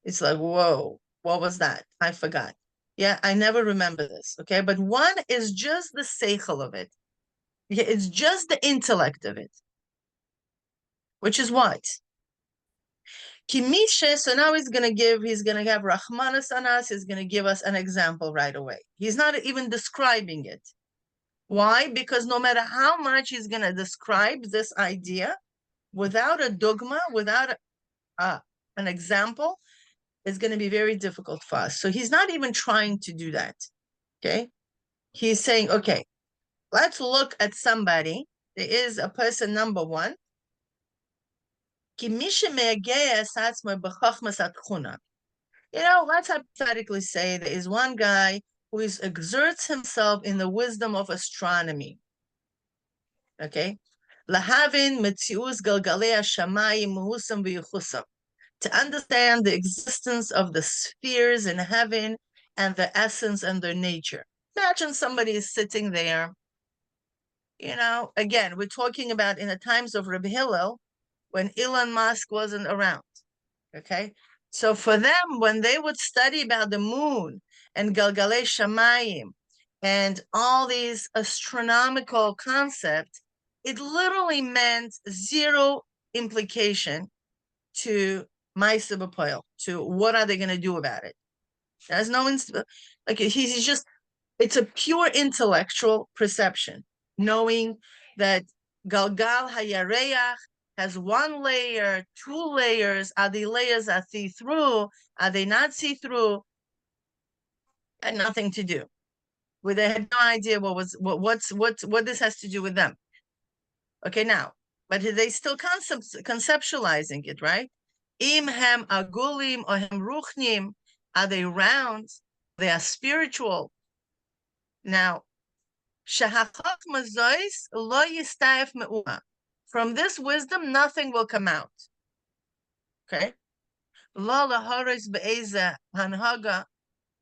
It's like, whoa, what was that? I forgot. Yeah, I never remember this, okay? But one is just the seichel of it. Yeah, it's just the intellect of it. Which is what? Kimishe, so now he's gonna have Rahmanas on us, he's gonna give us an example right away. He's not even describing it. Why? Because no matter how much he's gonna describe this idea, without a dogma, without an example, it's gonna be very difficult for us. So he's not even trying to do that. Okay. He's saying, okay, let's look at somebody. There is a person number one. You know, let's hypothetically say there is one guy who exerts himself in the wisdom of astronomy. Okay? Lahavin metzius galgalei shamayim muhusam v'yuchusam. To understand the existence of the spheres in heaven and the essence and their nature. Imagine somebody is sitting there. You know, again, we're talking about in the times of Rabbi Hillel, when Elon Musk wasn't around, okay? So for them, when they would study about the moon and Galgalei Shamayim and all these astronomical concepts, it literally meant zero implication to Maisa B'Poel, to what are they going to do about it? There's no, like he's just, it's a pure intellectual perception, knowing that Galgal Hayareach has one layer, two layers. Are the layers are see-through? Are they not see-through? Had nothing to do. They had no idea what this has to do with them. Okay, now, but they still conceptualizing it, right? Im hem agulim or hem ruchnim. Are they round? They are spiritual. Now, from this wisdom, nothing will come out. Okay?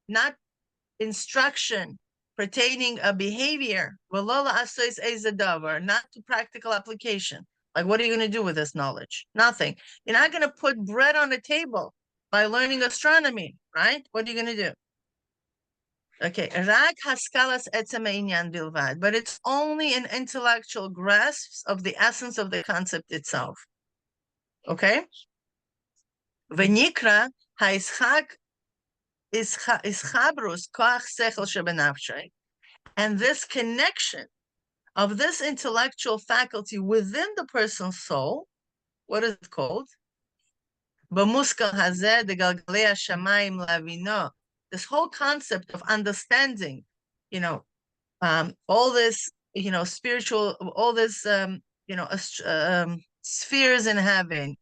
Not instruction pertaining a behavior, not to practical application. Like, what are you going to do with this knowledge? Nothing. You're not going to put bread on the table by learning astronomy, right? What are you going to do? Okay, but it's only an intellectual grasp of the essence of the concept itself. Okay? V'nikra ha'ishak ischabrus koach sechel shebenafshay. And this connection of this intellectual faculty within the person's soul, what is it called? B'muskal hazeh de galgalei hashamayim lavino. This whole concept of understanding, you know, all this, you know, spiritual, all this, you know, spheres in heaven,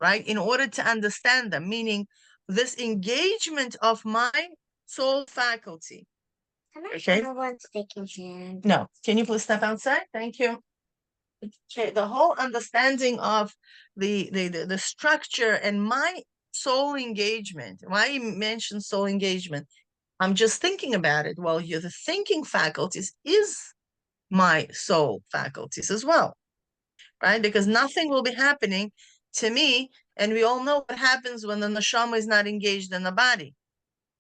right? In order to understand them, meaning this engagement of my soul faculty. Okay. No, can you please step outside? Thank you. Okay, the whole understanding of the structure and my soul engagement. Why you mentioned soul engagement? I'm just thinking about it. Well, the thinking faculties is my soul faculties as well, right? Because nothing will be happening to me, and we all know what happens when the neshama is not engaged in the body,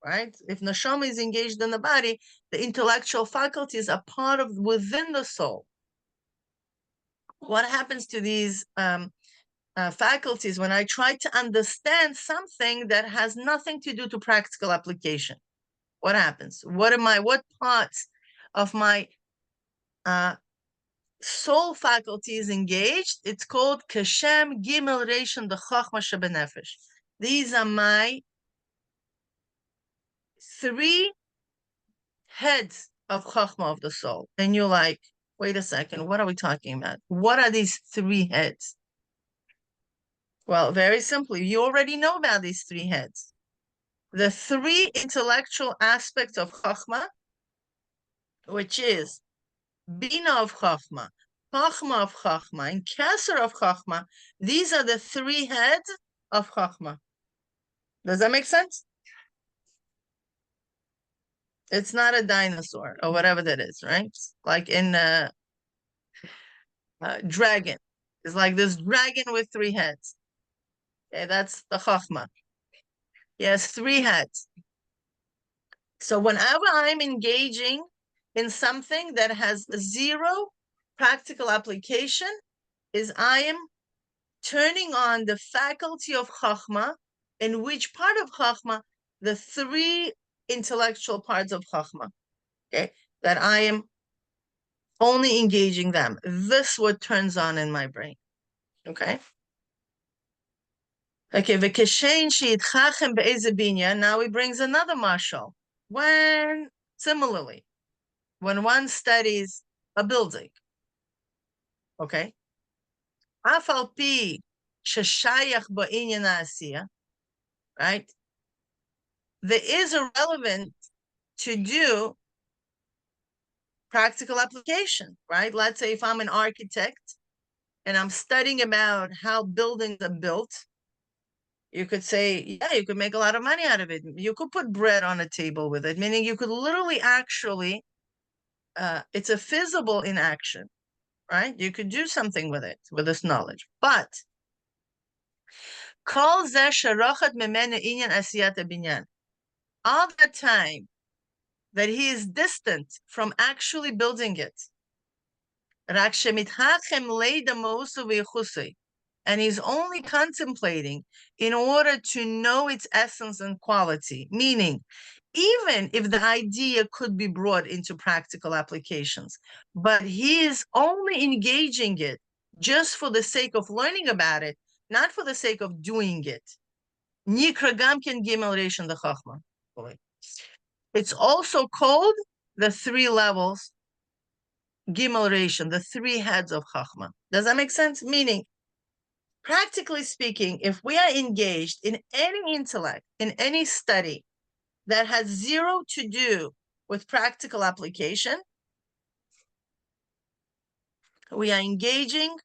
right? If neshama is engaged in the body, the intellectual faculties are part of within the soul. What happens to these faculties when I try to understand something that has nothing to do to practical application? What happens? What parts of my soul faculty is engaged? It's called Kashem Gimel Reishon the Chochma Shebenefesh. These are my three heads of Chochma of the soul. And you're like, wait a second, what are we talking about? What are these three heads? Well, very simply, you already know about these three heads. The three intellectual aspects of Chochma, which is Bina of Chochma, Chochma of Chochma, and Keser of Chochma, these are the three heads of Chochma. Does that make sense? It's not a dinosaur or whatever that is, right? Like in dragon. It's like this dragon with three heads. Okay, that's the Chochma. He has three heads. So whenever I'm engaging in something that has zero practical application, is I am turning on the faculty of Chochma, in which part of Chochma, the three intellectual parts of Chochma, okay, that I am only engaging them. This what turns on in my brain, okay? Okay, now he brings another mashal. When, similarly, when one studies a building, okay? Right? There is a relevant to do practical application, right? Let's say if I'm an architect and I'm studying about how buildings are built, you could say, yeah, you could make a lot of money out of it. You could put bread on a table with it, meaning you could literally actually, it's a feasible in action, right? You could do something with it, with this knowledge. But all the time that he is distant from actually building it, and he's only contemplating in order to know its essence and quality, meaning even if the idea could be brought into practical applications, but he is only engaging it just for the sake of learning about it, not for the sake of doing it. It's also called the three levels, Gimel, the three heads of Chochma. Does that make sense? Meaning, practically speaking, if we are engaged in any intellect, in any study that has zero to do with practical application, we are engaging,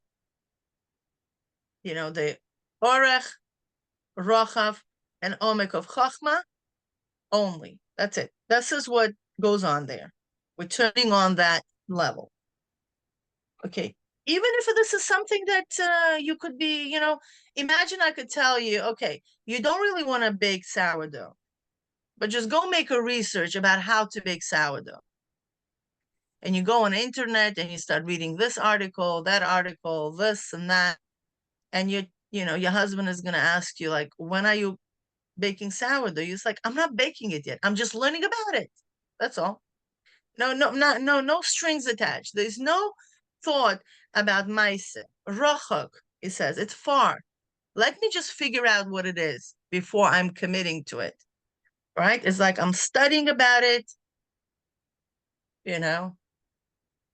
the Orech, Rochav, and Omek of Chochma only. That's it. This is what goes on there. We're turning on that level. Okay. Even if this is something that you could be, imagine I could tell you, okay, you don't really want to bake sourdough, but just go make a research about how to bake sourdough. And you go on the internet and you start reading this article, that article, this and that. And your husband is going to ask you, like, when are you baking sourdough? You're like, I'm not baking it yet. I'm just learning about it. That's all. No strings attached. There's no thought about maise. Rochok, he says, it's far. Let me just figure out what it is before I'm committing to it. Right? It's like I'm studying about it,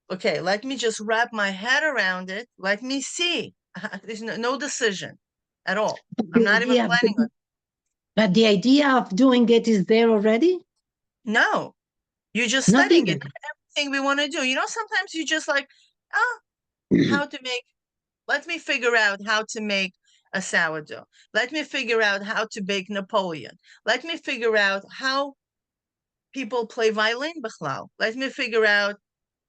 Okay, let me just wrap my head around it. Let me see. There's no decision at all. I'm not even planning on it. But the idea of doing it is there already? No, you're just Not studying even. it. Everything we want to do. Sometimes you just like, let me figure out how to make a sourdough. Let me figure out how to bake Napoleon. Let me figure out how people play violin, Bichlal. Let me figure out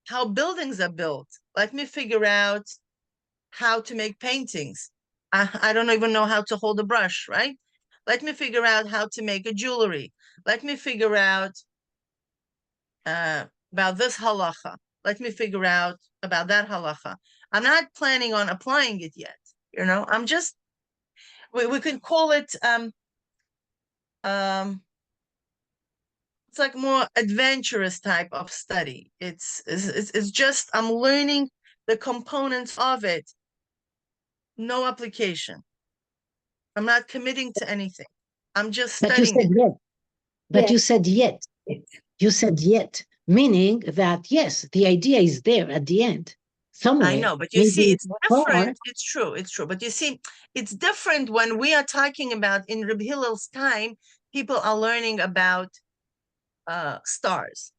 how buildings are built. Let me figure out how to make paintings. I don't even know how to hold a brush, right? Let me figure out how to make a jewelry. Let me figure out about this halacha. Let me figure out about that halacha. I'm not planning on applying it yet. I'm just, we could call it, it's like more adventurous type of study. It's just, I'm learning the components of it. No application. I'm not committing to anything. I'm just But you studying said it. yet. But Yeah. you said yet. You said yet, meaning that yes, the idea is there at the end somewhere. I know, but you see, it's different. It's true. But you see, it's different when we are talking about, in Reb Hillel's time, people are learning about stars.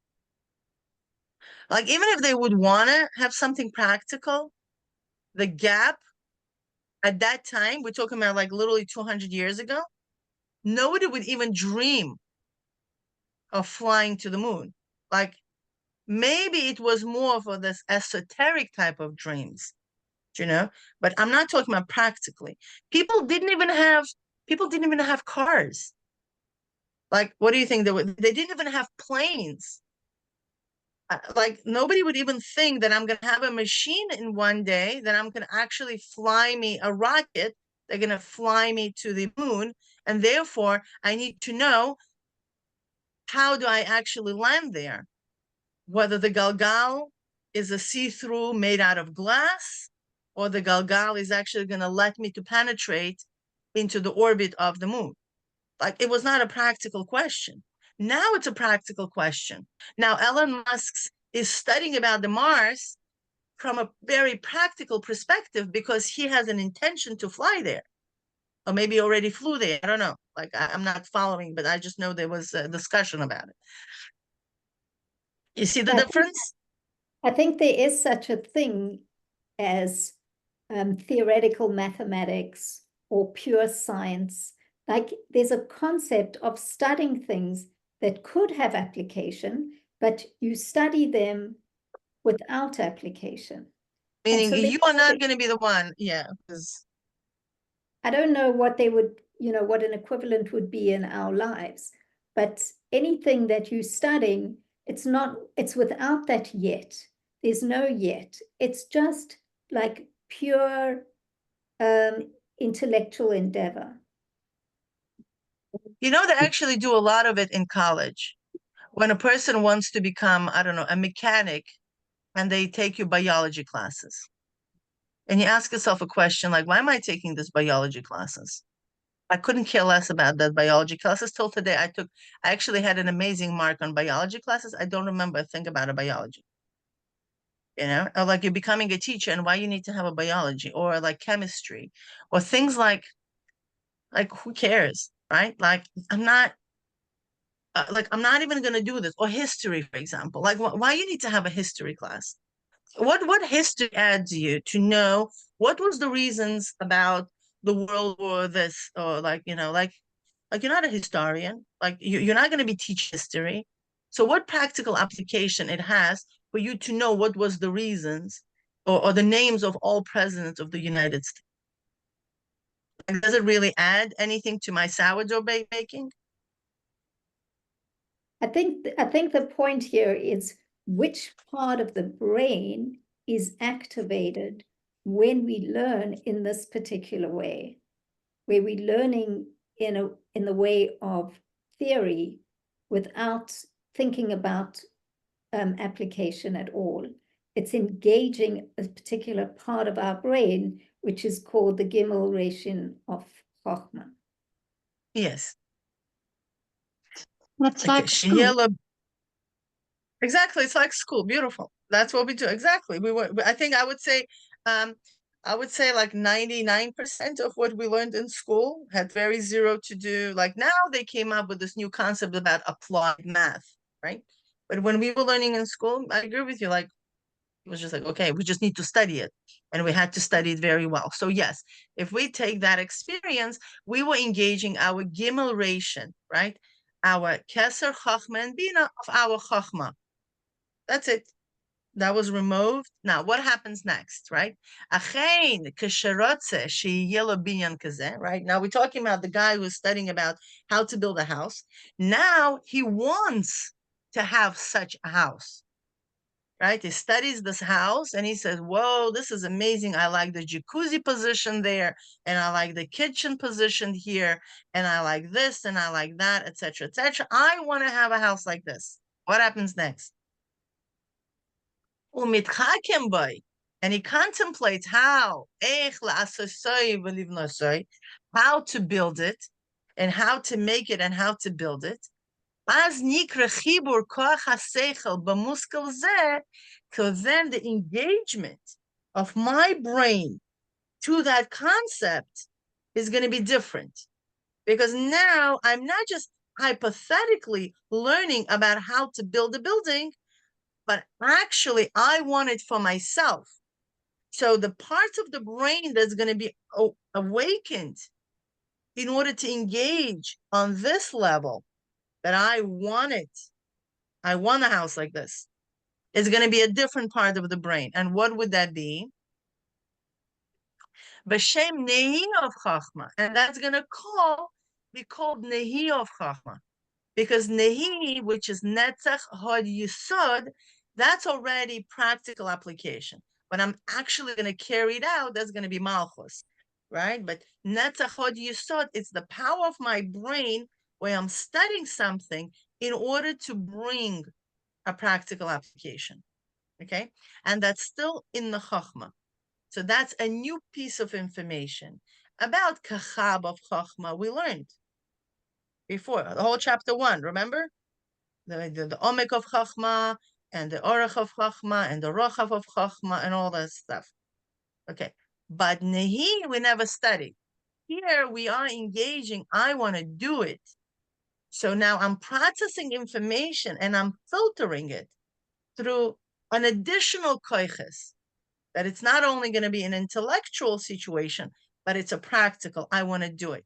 Like, even if they would want to have something practical, the gap at that time, we're talking about like literally 200 years ago, nobody would even dream of flying to the moon. Like, maybe it was more for this esoteric type of dreams, but I'm not talking about practically. People didn't even have cars. Like, what do you think they didn't even have planes. Like, nobody would even think that I'm going to have a machine in one day that I'm going to actually fly me a rocket. They're going to fly me to the moon. And therefore, I need to know, how do I actually land there? Whether the Galgal is a see-through made out of glass, or the Galgal is actually going to let me to penetrate into the orbit of the moon. Like, it was not a practical question. Now it's a practical question. Now Elon Musk is studying about the Mars from a very practical perspective because he has an intention to fly there. Or maybe already flew there. I don't know. Like, I'm not following, but I just know there was a discussion about it. You see the difference? I think there is such a thing as theoretical mathematics or pure science. Like, there's a concept of studying things that could have application, but you study them without application. Meaning so you are not going to be the one. Yeah. Because I don't know what they would, what an equivalent would be in our lives, but anything that you're studying, it's without that yet. There's no yet. It's just like pure intellectual endeavor. they actually do a lot of it in college. When a person wants to become, I don't know, a mechanic, and they take your biology classes. And you ask yourself a question like, why am I taking this biology classes? I couldn't care less about that biology classes till today. I actually had an amazing mark on biology classes. I don't remember a thing about a biology. Or like, you're becoming a teacher and why you need to have a biology, or like chemistry, or things like who cares, right? Like, I'm not even going to do this. Or history, for example. Like, why you need to have a history class? What history adds you to know what was the reasons about the World War this, or like you're not a historian. Like, you're not going to be teach history. So what practical application it has for you to know what was the reasons, or the names of all presidents of the United States? Like, does it really add anything to my sourdough baking? I think the point here is which part of the brain is activated when we learn in this particular way, where we're learning in the way of theory without thinking about application at all. It's engaging a particular part of our brain, which is called the Gimel Reshim of Chochma. Yes. That's Okay, like school. Exactly, it's like school. Beautiful. That's what we do. Exactly. I think I would say like 99% of what we learned in school had very zero to do. Like, now they came up with this new concept about applied math, right? But when we were learning in school, I agree with you. Like, it was just like, okay, we just need to study it, and we had to study it very well. So yes, if we take that experience, we were engaging our gimel ration, right? Our keser chochma and bina of our chochma. That's it. That was removed. Now, what happens next, right? Right? Now, we're talking about the guy who's studying about how to build a house. Now, he wants to have such a house, right? He studies this house and he says, whoa, this is amazing. I like the jacuzzi position there, and I like the kitchen position here, and I like this, and I like that, etc., etc. I want to have a house like this. What happens next? And he contemplates how to build it, and how to make it, and how to build it. So then the engagement of my brain to that concept is going to be different, because now I'm not just hypothetically learning about how to build a building, but actually I want it for myself. So the parts of the brain that's going to be awakened in order to engage on this level, that I want it, I want a house like this, is going to be a different part of the brain. And what would that be? B'shem Nehi of Chochma. And that's going to be called Nehi of Chochma. Because Nehi, which is Netzach Hod Yisod, that's already practical application. When I'm actually going to carry it out, that's going to be Malchus, right? But Netzach Hod Yisod, it's the power of my brain where I'm studying something in order to bring a practical application, okay? And that's still in the Chochma. So that's a new piece of information. About Kachab of Chochma, we learned before, the whole chapter 1, remember? The Omek of Chochma, and the Orach of Chochma, and the Rochav of Chochma, and all that stuff. Okay, but Nehi, we never studied. Here we are engaging, I want to do it. So now I'm processing information and I'm filtering it through an additional koiches, that it's not only going to be an intellectual situation, but it's a practical, I want to do it,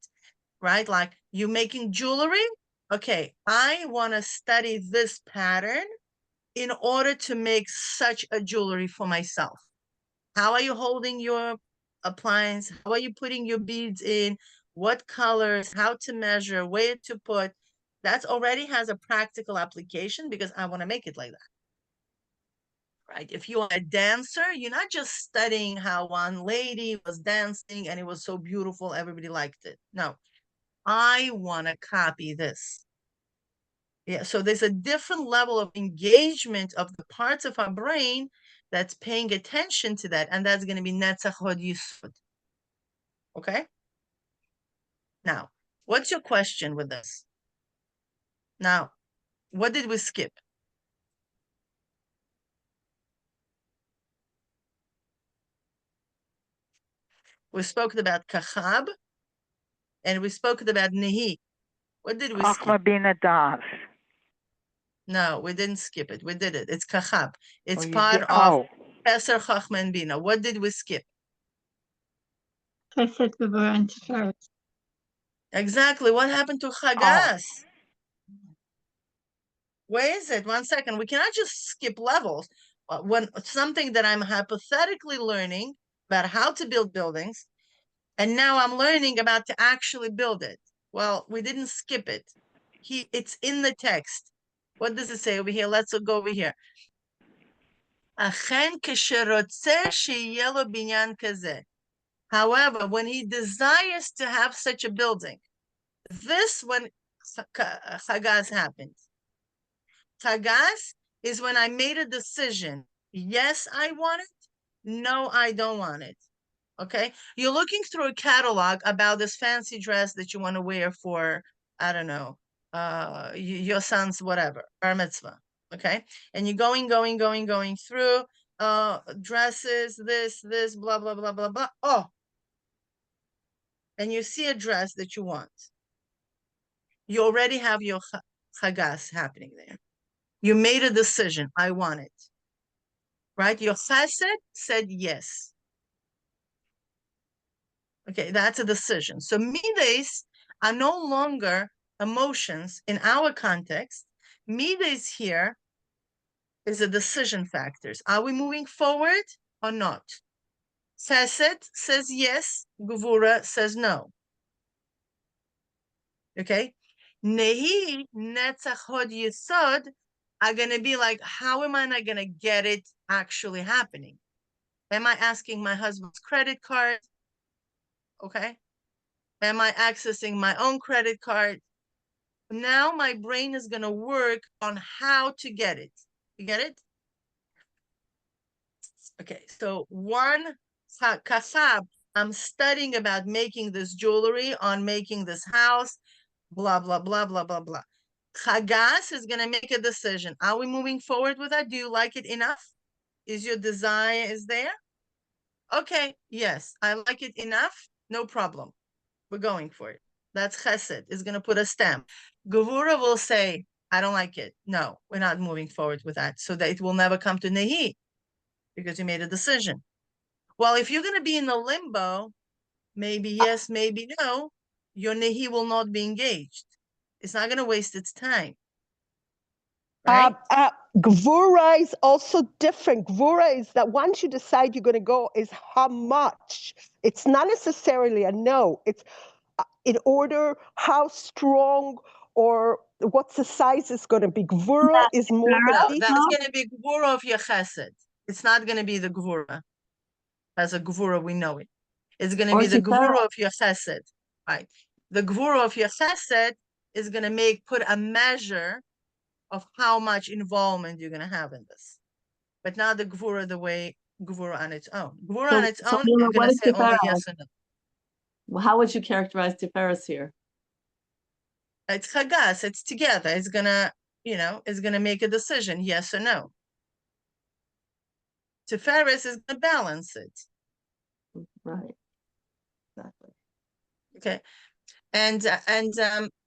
right? Like you making jewelry. Okay, I want to study this pattern in order to make such a jewelry for myself. How are you holding your appliance? How are you putting your beads in? What colors, how to measure, where to put? That already has a practical application because I want to make it like that. Right? If you are a dancer, you're not just studying how one lady was dancing and it was so beautiful, everybody liked it. No, I want to copy this. Yeah, so there's a different level of engagement of the parts of our brain that's paying attention to that, and that's going to be Netzach Hod Yisod. Okay? Now, what's your question with this? Now, what did we skip? We spoke about Kachab, and we spoke about Nehi. What did we skip? Chochma Bina Das. No, we didn't skip it. We did it. It's Kachab. It's Oh, you part did- of oh. Eser Chochma and Bina. What did we skip? Chesed, Gevurah, and Tiferet. Exactly. What happened to Chagas? Where is it? 1 second. We cannot just skip levels. When something that I'm hypothetically learning about how to build buildings, and now I'm learning about to actually build it. Well, we didn't skip it. It's in the text. What does it say over here? Let's go over here. However, when he desires to have such a building, this when Chagas happened. Chagas is when I made a decision. Yes, I want it. No, I don't want it. Okay. You're looking through a catalog about this fancy dress that you want to wear for, I don't know, your son's whatever, bar mitzvah. Okay. And you're going through dresses, this, blah, blah, blah, blah, blah. Oh. And you see a dress that you want. You already have your chagas happening there. You made a decision. I want it. Right? Your chesed said yes. Okay, that's a decision. So midas are no longer emotions in our context. Midas here is a decision factors. Are we moving forward or not? Chesed says yes. Gevurah says no. Okay? Nehi, Netzach Hod Yisod are going to be like, how am I not going to get it actually happening? Am I asking my husband's credit card? Okay. Am I accessing my own credit card? Now my brain is going to work on how to get it. You get it? Okay. So one, Kachab, I'm studying about making this jewelry, on making this house, blah, blah, blah, blah, blah, blah. Chagas is going to make a decision. Are we moving forward with that? Do you like it enough? Is your desire is there? Okay, yes, I like it enough. No problem. We're going for it. That's chesed. Is going to put a stamp. Gevurah will say, I don't like it. No, we're not moving forward with that. So that it will never come to Nehi because you made a decision. Well, if you're going to be in a limbo, maybe yes, maybe no, your Nehi will not be engaged. It's not going to waste its time. Right? Gvura is also different. Gvura is that once you decide you're going to go, is how much. It's not necessarily a no. It's in order how strong or what's the size is going to be? Gvura is more No, medit. That's going to be Gvura of your Chesed. It's not going to be the Gvura. As a Gvura, we know it. It's going to be the Gvura of your Chesed, right? The Gvura of your Chesed is going to put a measure of how much involvement you're going to have in this. But not the Gvura the way Gvura on its own. Gvura on its own, you're going to say only yes or no. How would you characterize Tiferes here? It's Chagas, it's together. It's going to, it's going to make a decision, yes or no. Tiferes is going to balance it. Right. Exactly. Okay. And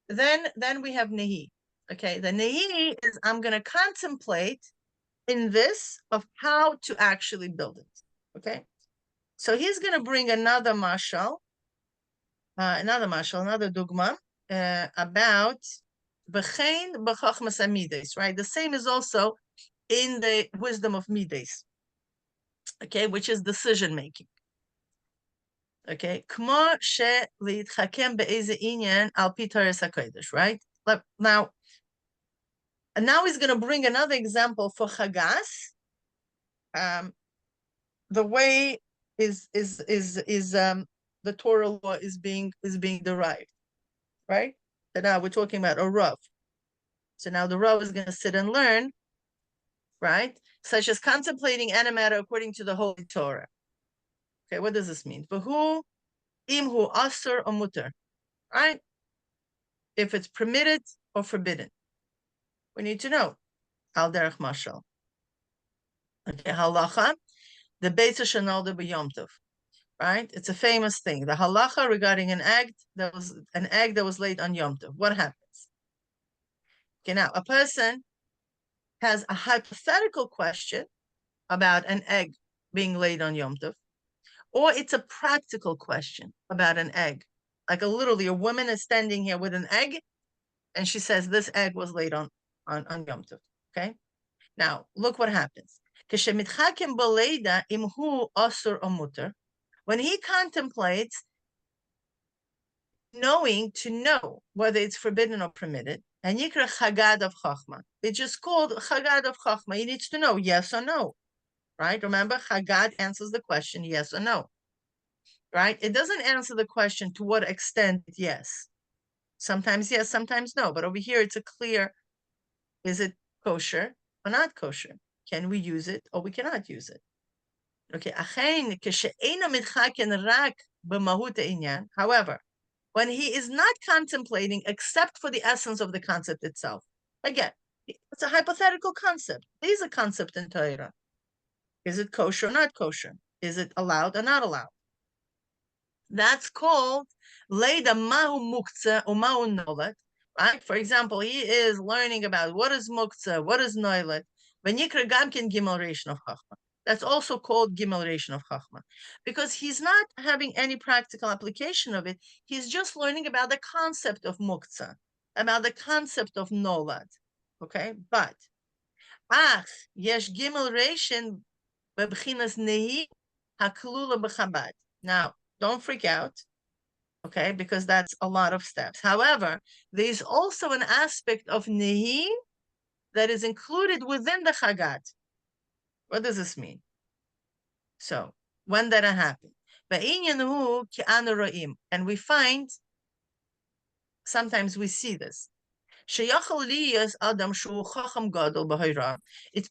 then we have Nehi. Okay. The Nehi is I'm going to contemplate in this of how to actually build it. Okay. So he's going to bring another mashal, another dogma about b'chein b'chochmas amides, right? The same is also in the wisdom of mides, okay, which is decision making. Okay, kmo she litchakem be'eze inyan al pi Toras HaKodesh, right? Now, and now he's going to bring another example for Chagas. The way the Torah law is being derived, right? So now we're talking about a Rav. So now the Rav is going to sit and learn, right? Such as contemplating antimatter according to the Holy Torah. Okay, what does this mean? V'hu imhu asur or muter, right? If it's permitted or forbidden. We need to know. Al derech mashal. Okay, halacha, the beitza shenolda b'yom tov, right? It's a famous thing. The halacha regarding an egg that was laid on Yom Tov. What happens? Okay, now a person has a hypothetical question about an egg being laid on Yom Tov, or it's a practical question about an egg. Like literally a woman is standing here with an egg, and she says this egg was laid on Yom Tov. Okay, now look what happens. When he contemplates to know whether it's forbidden or permitted, and yikra chagad of Chochma. It's just called chagad of Chochma. He needs to know yes or no, right? Remember, chagad answers the question yes or no, right? It doesn't answer the question to what extent yes. Sometimes yes, sometimes no. But over here, it's a clear, is it kosher or not kosher? Can we use it or we cannot use it? Okay. However, when he is not contemplating except for the essence of the concept itself. Again, it's a hypothetical concept. It is a concept in Torah. Is it kosher or not kosher? Is it allowed or not allowed? That's called Leida Mahu Muktzah Umahu Nolet. Right? For example, he is learning about what is Muktzah, what is Nolet. V'nikra Gamkin Gimel Reish of Chochma. That's also called Gimel Reish of Chochma, because he's not having any practical application of it. He's just learning about the concept of Muktzah, about the concept of Nolad. Okay, but Yesh Gimel Reishin Bebchinas Nehi Haklula B'Chabad. Now, don't freak out, okay, because that's a lot of steps. However, there's also an aspect of Nehi that is included within the Chagat. What does this mean? So, when did it happen? And we find, sometimes we see this. It's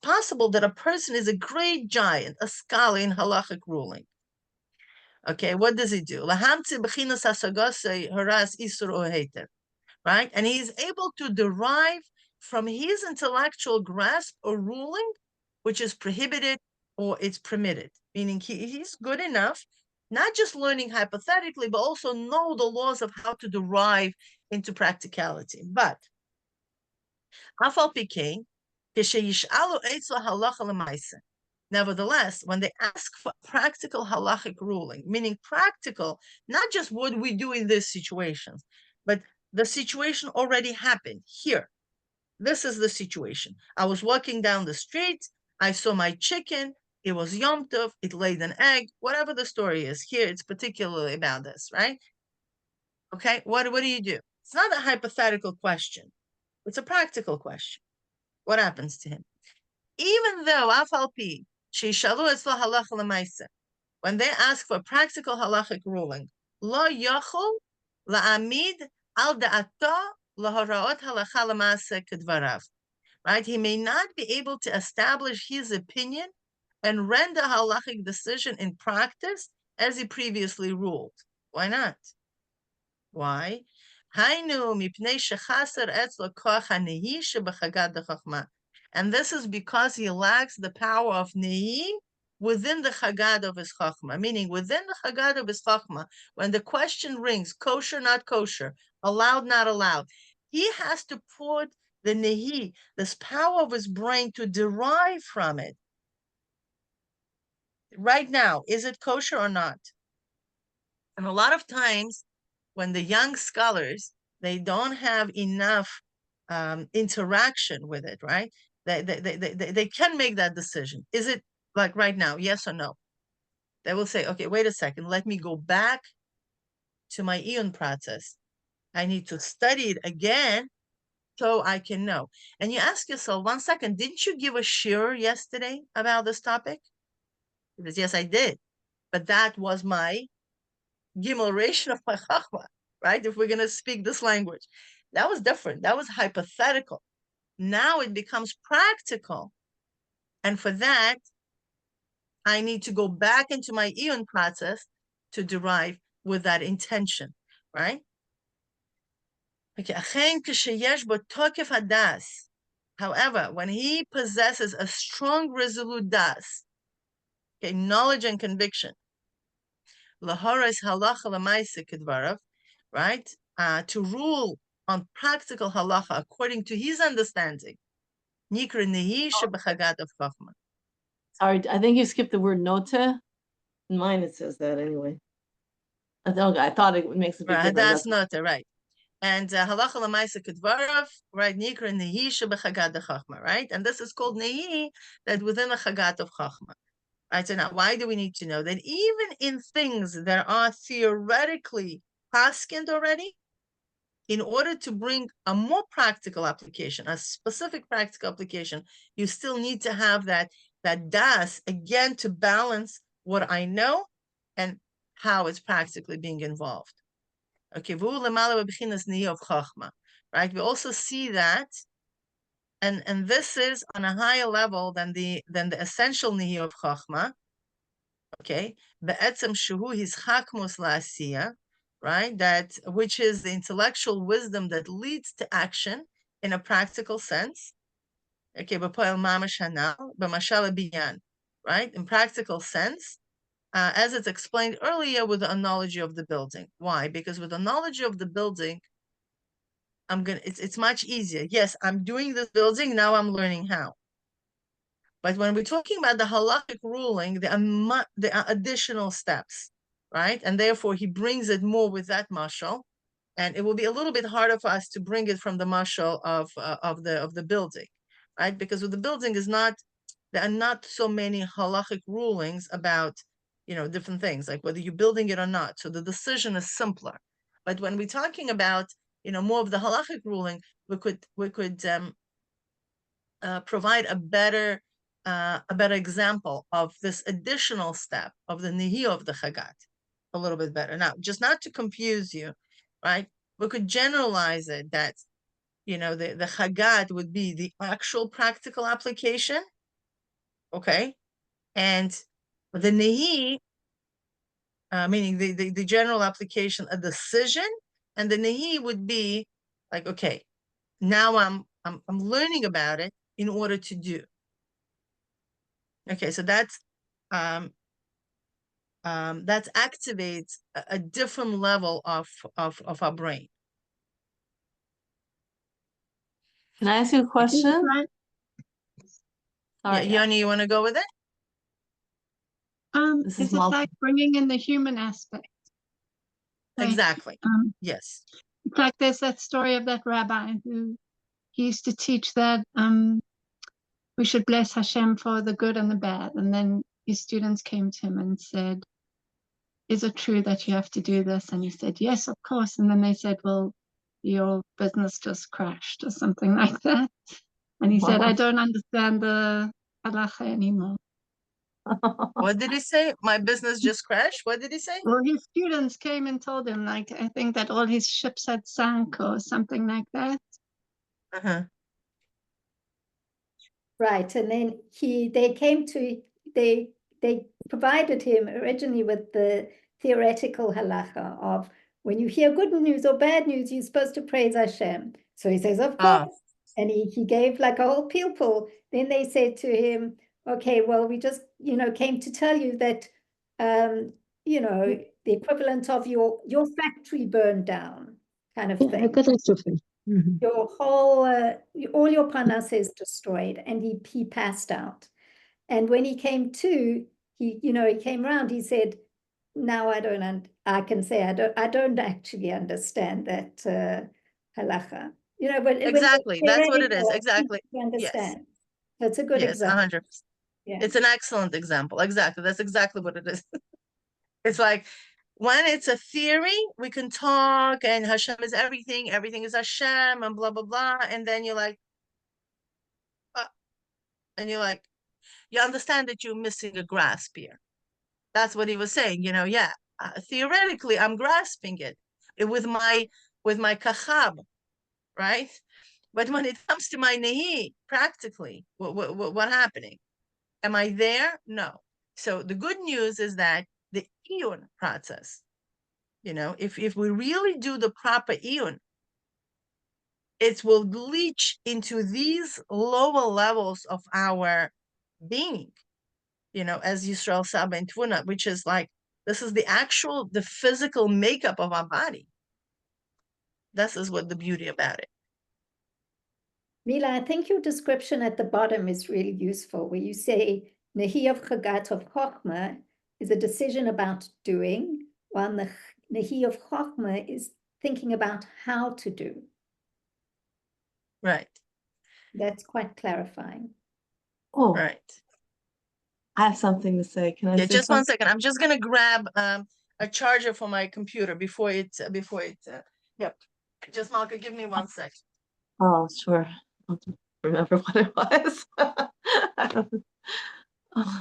possible that a person is a great giant, a scholar in halachic ruling. Okay, what does he do? Right? And he's able to derive from his intellectual grasp a ruling which is prohibited or it's permitted, meaning he's good enough, not just learning hypothetically, but also know the laws of how to derive into practicality. But nevertheless, when they ask for practical halachic ruling, meaning practical, not just what we do in these situations, but the situation already happened here. This is the situation. I was walking down the street. I saw my chicken. It was Yom Tov. It laid an egg. Whatever the story is here, it's particularly about this, right? Okay, what do you do? It's not a hypothetical question. It's a practical question. What happens to him? Even though afalpi sheishalu etzlo halacha lemaisa, when they ask for practical halachic ruling, lo yachol la'amid al da'ato lahoraot halacha lemaisa kedvarav. Right? He may not be able to establish his opinion and render a halachic decision in practice as he previously ruled. Why not? Why? And this is because he lacks the power of Nehi within the Chagad of his Chochma, meaning within the Chagad of his Chochma, when the question rings, kosher, not kosher, allowed, not allowed, he has to put the Nehi, this power of his brain, to derive from it. Right now, is it kosher or not? And a lot of times, when the young scholars, they don't have enough interaction with it, right? They can make that decision. Is it like right now, yes or no? They will say, okay, wait a second, let me go back to my Iyun process. I need to study it again so I can know. And you ask yourself, 1 second, didn't you give a shiur yesterday about this topic? Because yes, I did. But that was my gimel of my chachma, right? If we're going to speak this language. That was different. That was hypothetical. Now it becomes practical. And for that, I need to go back into my Iyun process to derive with that intention, right? Okay. However, when he possesses a strong, resolute das, okay, knowledge and conviction, lahoris halacha lemaisa kedvarav, right? To rule on practical halacha according to his understanding. Nikra Nehi shebechagad of Chochma. Sorry, I think you skipped the word nota. In mine it says that anyway. I thought it makes a big difference. That's nota, right? And halacha lemaisa kedvarav, right? Nikra Nehi shebechagad of Chochma, right? And this is called Nehi, that within the Chagat of Chochma. Right, so now, why do we need to know that even in things that are theoretically paskind already, in order to bring a more practical application, a specific practical application, you still need to have that das, again, to balance what I know and how it's practically being involved. Okay, right? We also see that, and this is on a higher level than the essential Nehi of Chochma. Okay, be'etzem shehu his chakmos la'asiya, right? That which is the intellectual wisdom that leads to action in a practical sense. Okay, b'poel mamash hanal b'mashal biyan, right? In practical sense, as it's explained earlier with the analogy of the building. Why? Because with the analogy of the building, it's much easier. Yes, I'm doing this building, now I'm learning how. But when we're talking about the halachic ruling, there are additional steps, right? And therefore, he brings it more with that mashal, and it will be a little bit harder for us to bring it from the mashal of the building, right? Because with the building there are not so many halachic rulings about different things, like whether you're building it or not. So the decision is simpler. But when we're talking about more of the halachic ruling, we could provide a better example of this additional step of the Nehi of the Chagat a little bit better. Now, just not to confuse you, right? We could generalize it that, the Chagat would be the actual practical application, okay? And the Nehi, meaning the general application, a decision, and the Nehi would be like, okay, now I'm learning about it in order to do. Okay, so that activates a different level of our brain. Can I ask you a question? Yeah, Yoni, you want to go with it? Is it like bringing in the human aspect? Like, exactly. Yes. It's like there's that story of that rabbi who he used to teach that we should bless Hashem for the good and the bad. And then his students came to him and said, is it true that you have to do this? And he said, yes, of course. And then they said, well, your business just crashed or something like that. And he said, I don't understand the halacha anymore. What did he say? My business just crashed? What did he say? Well, his students came and told him, like, I think that all his ships had sunk or something like that. Uh-huh. Right, and then they provided him originally with the theoretical halacha of when you hear good news or bad news, you're supposed to praise Hashem. So he says, of Ah. course. And he gave like a whole pupil. Then they said to him, okay, well, we just, came to tell you that, the equivalent of your factory burned down kind of Yeah, a thing. catastrophe. Mhm. Your whole, all your panas is destroyed, and he passed out. And when he came to, he came around, he said, now I can say I don't actually understand that halacha. But Exactly. That's what it is. theoretical, Exactly. you Yes. understand. That's a good Yes, example. 100%. Yeah. It's an excellent example. Exactly. That's exactly what it is. It's like when it's a theory, we can talk and Hashem is everything is Hashem and blah, blah, blah. And then you're like, you understand that you're missing a grasp here. That's what he was saying, yeah. Theoretically, I'm grasping it with my Kachab, right? But when it comes to my Nehi, practically, what happening? Am I there? No. So the good news is that the Iyun process, if we really do the proper Iyun, it will leach into these lower levels of our being, as Yisrael Saba and Tvuna, which is like, this is the physical makeup of our body. This is what the beauty about it. Mila, I think your description at the bottom is really useful, where you say Nehi of Chagat of Chochma is a decision about doing, while the Nehi of Chochma is thinking about how to do. Right. That's quite clarifying. Oh, Right. I have something to say. Can I Yeah, say just one something? second. I'm just gonna grab a charger for my computer before it yep. Just Malka, give me 1 sec. Oh, sure. I'll remember what it was.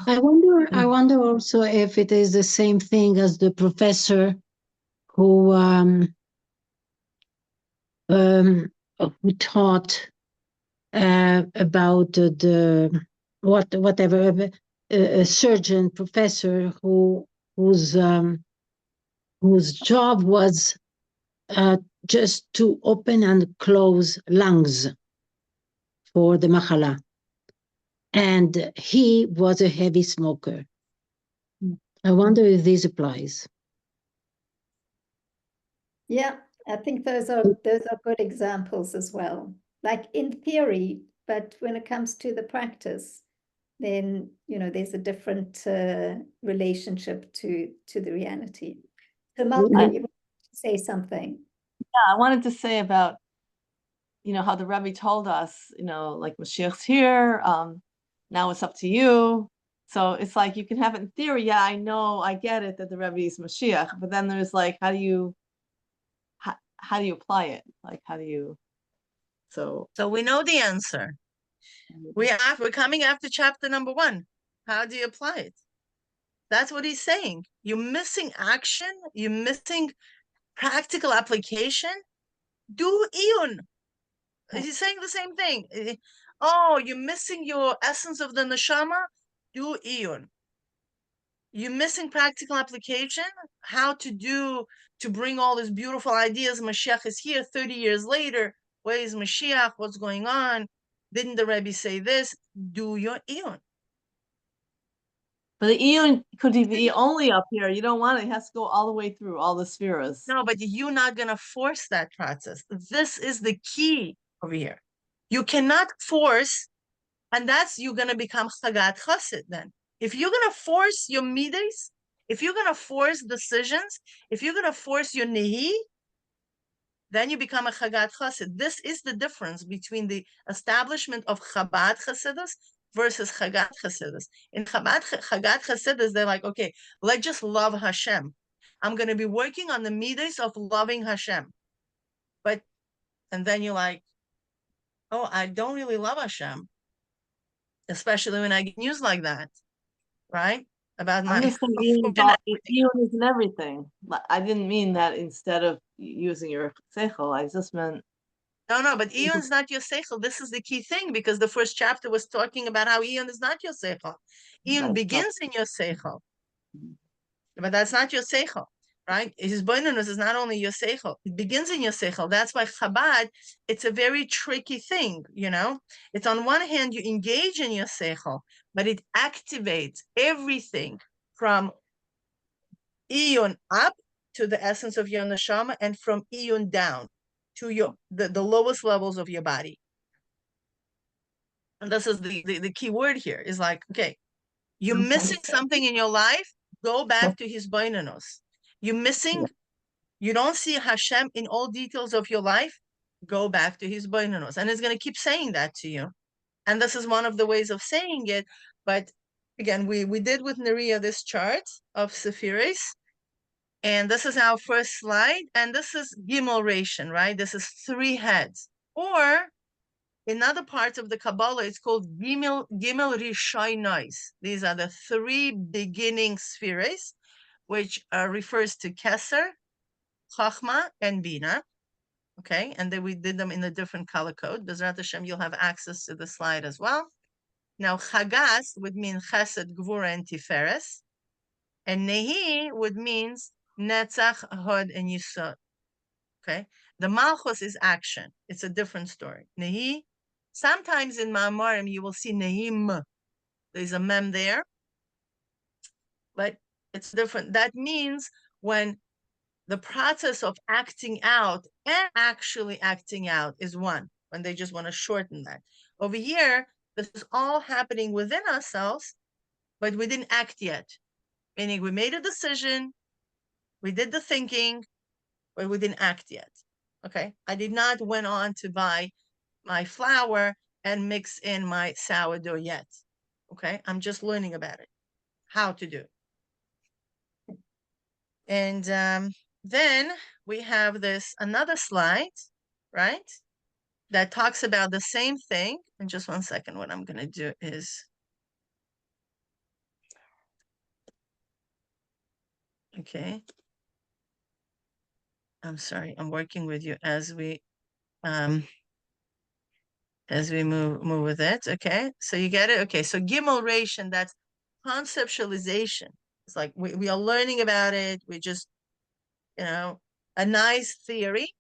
I wonder also if it is the same thing as the professor who taught about whatever a surgeon professor whose job was just to open and close lungs for the machala, and he was a heavy smoker. I wonder if this applies. Yeah, I think those are good examples as well. Like in theory, but when it comes to the practice, then there's a different relationship to the reality. So Malka, you want to say something? I wanted to say about, how the Rebbe told us, like Mashiach's here, now it's up to you. So it's like you can have it in theory. Yeah, I know, I get it that the Rebbe is Mashiach, but then there's like, how do you apply it? Like, how do you? So we know the answer. We're coming after chapter number 1. How do you apply it? That's what he's saying. You're missing action. You're missing practical application. Do Iyun. He's saying the same thing. Oh, you're missing your essence of the neshama. Do Iyun. You're missing practical application. How to bring all these beautiful ideas. Mashiach is here 30 years later. Where is Mashiach? What's going on? Didn't the Rebbe say this? Do your Iyun. but the Iyun could be only up here. You don't want it. It has to go all the way through all the spheres. No, but you're not going to force that process. This is the key over here. You cannot force, and you're going to become Chagat Chassid then. If you're going to force your midas, if you're going to force decisions, if you're going to force your Nehi, then you become a Chagat Chassid. This is the difference between the establishment of Chabad Chassidus versus Chagat Chassidus. In Chagat Chassidus, they're like, okay, let's just love Hashem. I'm going to be working on the midas of loving Hashem. But And then you're like, oh, I don't really love Hashem, especially when I get news like that, right? About I'm my just thinking about Iyun is in everything. I didn't mean that instead of using your seichel. I just meant No, but Iyun's not your seichel. This is the key thing, because the first chapter was talking about how Iyun is not your seichel. Iyun begins in your seichel, but that's not your seichel, right? His boinanus is not only your seichel, it begins in your seichel. That's why Chabad, it's a very tricky thing, you know? It's on one hand, you engage in your seichel, but it activates everything from Iyun up to the essence of your neshama, and from Iyun down to the lowest levels of your body. And this is the key word here, is like, okay, you're missing something in your life, go back to his boinanos. You're missing, you don't see Hashem in all details of your life, go back to his boinanos. And it's going to keep saying that to you. And this is one of the ways of saying it. But again, we did with Neria this chart of Sephiris. And this is our first slide. And this is Gimel Ration, right? This is 3 heads. Or in other parts of the Kabbalah, it's called Gimel Rishonos. These are the 3 beginning spheres, which refers to Keser, Chochma, and Bina. Okay, and then we did them in a different color code. Bezrat Hashem, you'll have access to the slide as well. Now, Chagas would mean Chesed, Gvura, and Tiferes. And Nehi would mean Netzach, Hod, and Yisod. Okay, the Malchus is action. It's a different story. Nehi, sometimes in Ma'amarim, you will see Nehim. There's a mem there, but it's different. That means when the process of acting out and actually acting out is one, when they just want to shorten that. Over here, this is all happening within ourselves, but we didn't act yet. Meaning we made a decision, we did the thinking, but we didn't act yet. Okay, I did not went on to buy my flour and mix in my sourdough yet. Okay, I'm just learning about it, how to do it. And then we have another slide, right, that talks about the same thing. And just one second, what I'm going to do is, okay, I'm sorry, I'm working with you as we move with it. Okay, so you get it. Okay, so Gimel Ration, that's conceptualization. It's like we are learning about it. We just, a nice theory.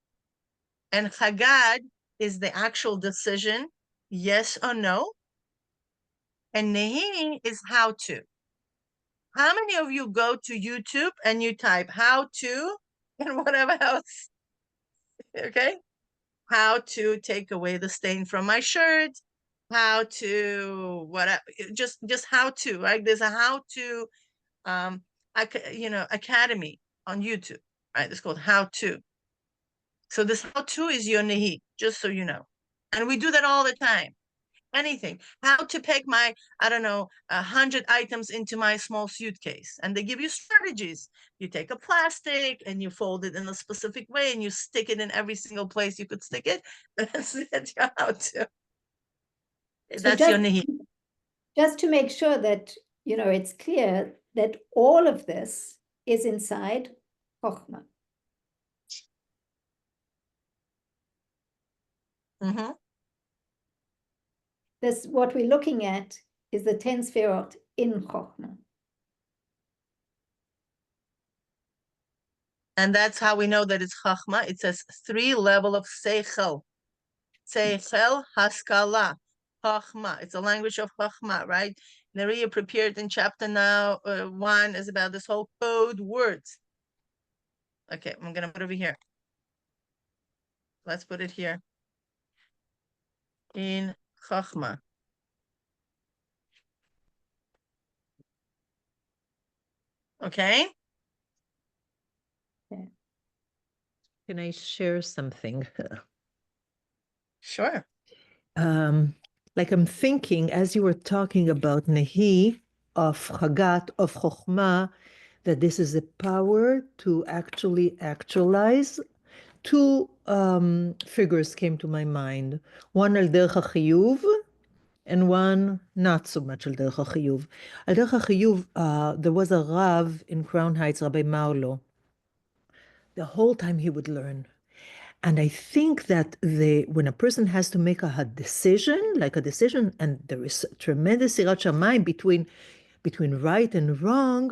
And Chagad is the actual decision, yes or no. And Nehi is how to. How many of you go to YouTube and you type how to and whatever else? Okay, how to take away the stain from my shirt, how to whatever, just how to, right? There's a how to academy on YouTube, right? It's called how to. So this how to is your Nehi, just so you know. And we do that all the time. Anything, how to pack my, 100 items into my small suitcase. And they give you strategies. You take a plastic and you fold it in a specific way and you stick it in every single place you could stick it. That's how to. That's your Nehi. Just to make sure that, it's clear that all of this is inside Chochma. Mm-hmm. What we're looking at is the 10 Sefirot in Chochma. And that's how we know that it's Chochma. It says 3 level of Seichel. Seichel, Haskala, Chochma. It's a language of Chochma, right? Neria prepared in chapter 1 is about this whole code words. Okay, I'm going to put it over here. Let's put it here. In Chochma. Okay. Can I share something? Sure. Like I'm thinking, as you were talking about Nehi, of Chagat, of Chochma, that this is a power to actually actualize, two figures came to my mind. One al derech hachiyuv, and one not so much al derech hachiyuv. Al derech hachiyuv, there was a Rav in Crown Heights, Rabbi Marlo. The whole time he would learn. And I think that when a person has to make a decision, and there is tremendous sirat shamayim between right and wrong,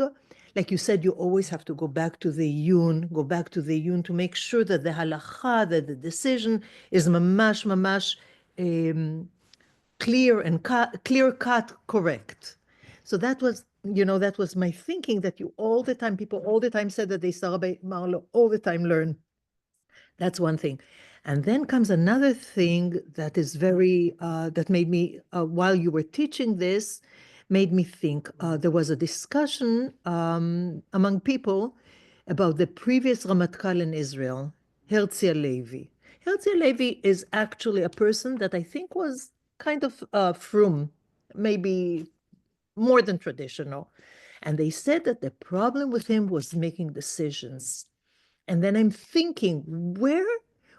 like you said, you always have to go back to the yun to make sure that the halacha, that the decision is mamash clear cut, correct. So that was my thinking, that people all the time said that they saw Rabbi Marlo all the time learn. That's one thing. And then comes another thing that is that made me, while you were teaching this, made me think. There was a discussion among people about the previous Ramatkal in Israel, Herzi Halevi. Herzi Halevi is actually a person that I think was kind of frum, maybe more than traditional. And they said that the problem with him was making decisions. And then I'm thinking,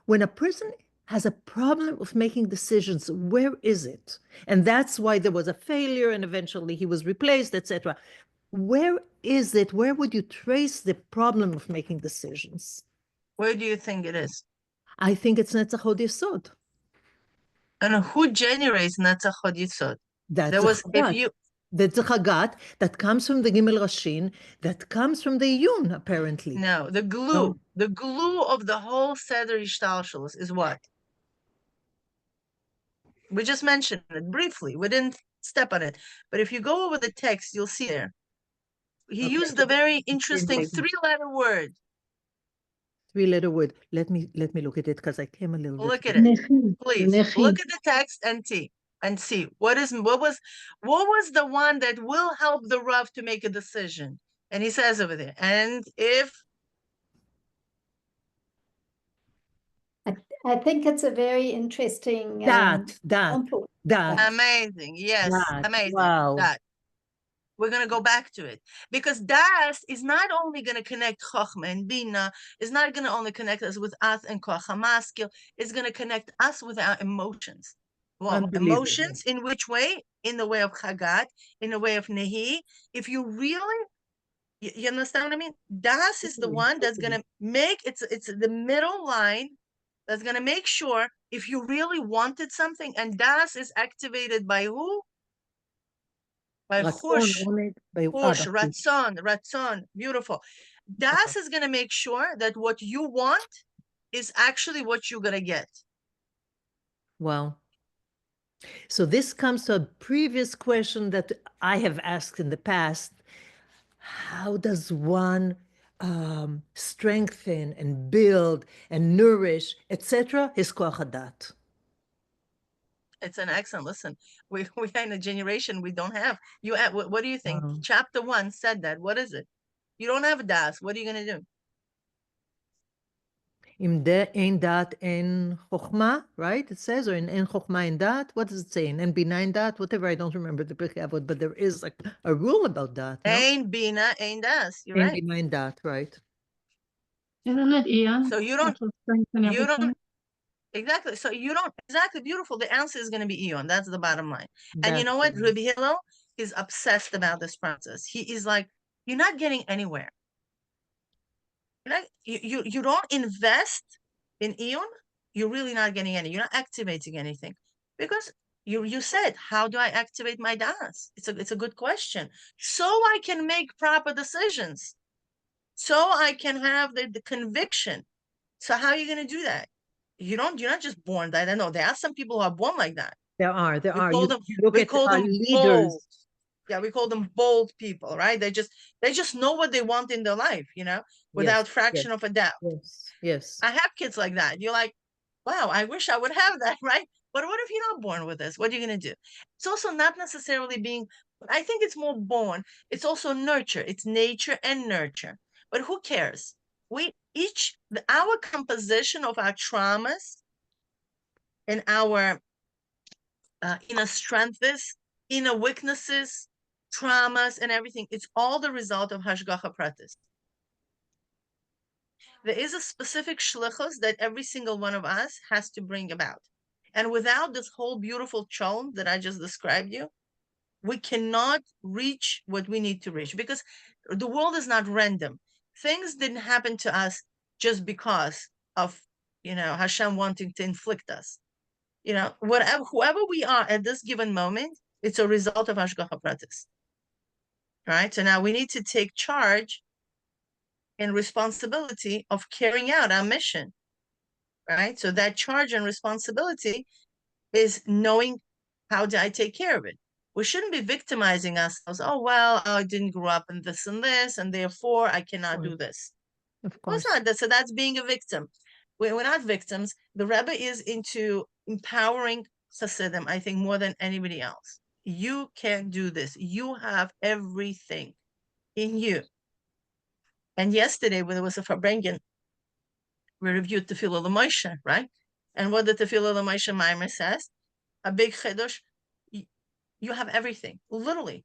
when a person has a problem of making decisions, where is it? And that's why there was a failure, and eventually he was replaced, etc. Where is it? Where would you trace the problem of making decisions? Where do you think it is? I think it's Netzach Hod Yesod. And who generates Netzach Hod Yesod? That's a Chagat that comes from the Gimel Rashin, that comes from the Yun, apparently. No, the glue of the whole Seder Ishtalshalos is what? We just mentioned it briefly. We didn't step on it. But if you go over the text, you'll see there. He used a very interesting three-letter word. Three-letter word. Let me look at it, because I came a little bit. Look at it. Please look at the text and see what was the one that will help the Rav to make a decision. And he says over there, and if I think it's a very interesting that amazing. Yes, amazing. Wow. That we're going to go back to it, because Das is not only going to connect Chochma and Bina, is not going to only connect us with us and Koach HaMaskil, it's going to connect us with our emotions. Well, emotions in which way? In the way of Chagat, in the way of Nehi. If you really, you understand what I mean? Das is the one that's going to make, it's the middle line that's going to make sure if you really wanted something, and Das is activated by who? By Chush, Ratzon, beautiful. Das is going to make sure that what you want is actually what you're going to get. Wow. So this comes to a previous question that I have asked in the past. How does one strengthen and build and nourish, etc., his koach hadat? It's an excellent, listen, we're in a generation we don't have. What do you think? Chapter 1 said that. What is it? You don't have a das. What are you going to do? In ein dat en chochma, right? It says, or in en chochma en dat. What does it say? In bina dat, whatever. I don't remember the Pirkei Avot, but there is a rule about that. Ein bina, ein das. You're right. Ein bina en dat, right? Isn't it Ian? So you don't exactly. So you don't exactly beautiful. The answer is going to be Eon. That's the bottom line. And you know what? Rabbi Hillel is obsessed about this process. He is like, you're not getting anywhere. You don't invest in Eon, you're really not getting any. You're not activating anything, because you said, how do I activate my das? It's a good question. So I can make proper decisions. So I can have the conviction. So how are you going to do that? You're not just born that. I know there are some people who are born like that. There are. We call them leaders. Bold. Yeah, we call them bold people, right? They just know what they want in their life, without fraction of a doubt. Yes. I have kids like that. You're like, wow, I wish I would have that, right? But what if you're not born with this? What are you going to do? It's also not necessarily I think it's more born. It's also nurture. It's nature and nurture. But who cares? Our composition of our traumas and our inner strengths, inner weaknesses, traumas, and everything, it's all the result of Hashgacha Pratis. There is a specific shlichus that every single one of us has to bring about. And without this whole beautiful cholm that I just described you, we cannot reach what we need to reach, because the world is not random. Things didn't happen to us just because of, Hashem wanting to inflict us. Whoever we are at this given moment, it's a result of Hashgacha Pratis. Right? So now we need to take charge and responsibility of carrying out our mission. Right? So that charge and responsibility is knowing, how do I take care of it? We shouldn't be victimizing ourselves. Oh, well, I didn't grow up in this, and therefore I cannot do this. Of Well, it's course. not that. So that's being a victim. We're not victims. The Rebbe is into empowering Chassidim, I think, more than anybody else. You can do this. You have everything in you. And yesterday, when there was a Farbrengen, we reviewed Tefillah L'Moshe, right? And what the Tefillah L'Moshe Maimer says, a big chiddush, you have everything, literally.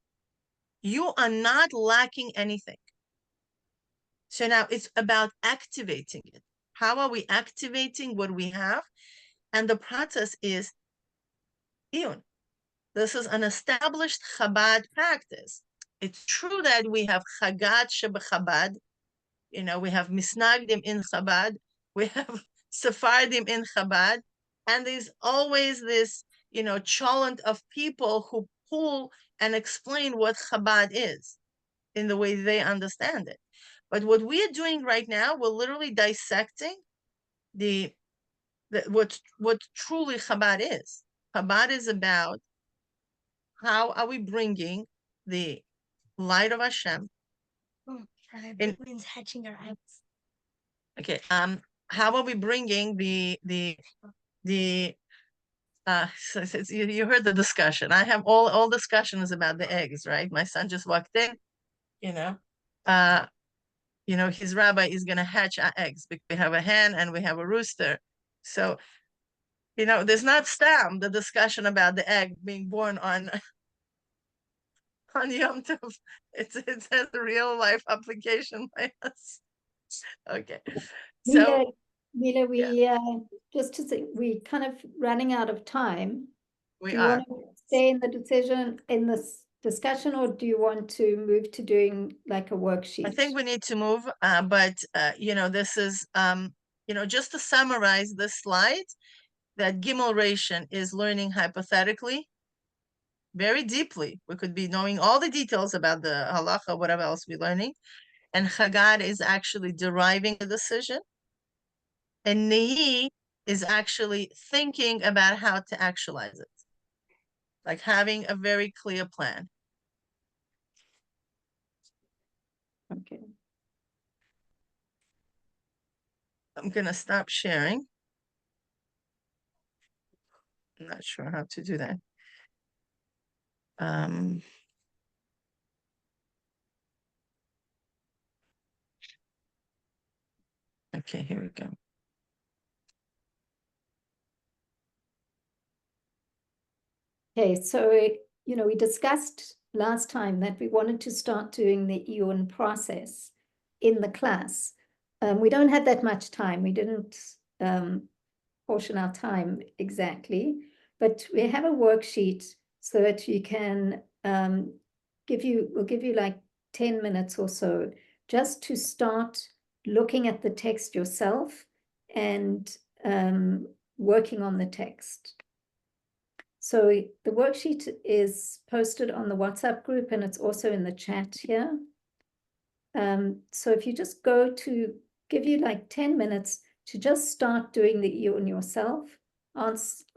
You are not lacking anything. So now it's about activating it. How are we activating what we have? And the process is iyun. This is an established Chabad practice. It's true that we have Chagat Shebechabad, we have Misnagdim in Chabad, we have Sephardim in Chabad, and there's always this, cholent of people who pull and explain what Chabad is in the way they understand it. But what we are doing right now, we're literally dissecting what truly Chabad is. Chabad is about how are we bringing the light of Hashem. Everyone's hatching our eyes. Okay. How are we bringing so you heard the discussion. I have all discussions about the eggs, right? My son just walked in, his rabbi is going to hatch our eggs because we have a hen and we have a rooster. So, there's not the discussion about the egg being born on Yom Tov. It has a real life application by us. Okay. So Mila, we just to say, we kind of running out of time. we Do you are. want to stay in this discussion, or do you want to move to doing like a worksheet? I think we need to move, but this is just to summarize this slide, that Gimel Ration is learning hypothetically, very deeply. We could be knowing all the details about the halacha, whatever else we're learning, and Chagad is actually deriving a decision, and Nehi is actually thinking about how to actualize it, like having a very clear plan. Okay. I'm gonna stop sharing. I'm not sure how to do that. Okay, here we go. Okay, so we discussed last time that we wanted to start doing the iyun process in the class. We don't have that much time. We didn't portion our time exactly, but we have a worksheet so that you can we'll give you like 10 minutes or so just to start looking at the text yourself and working on the text. So the worksheet is posted on the WhatsApp group, and it's also in the chat here. So if you just go to, give you like 10 minutes to just start doing the iyun yourself,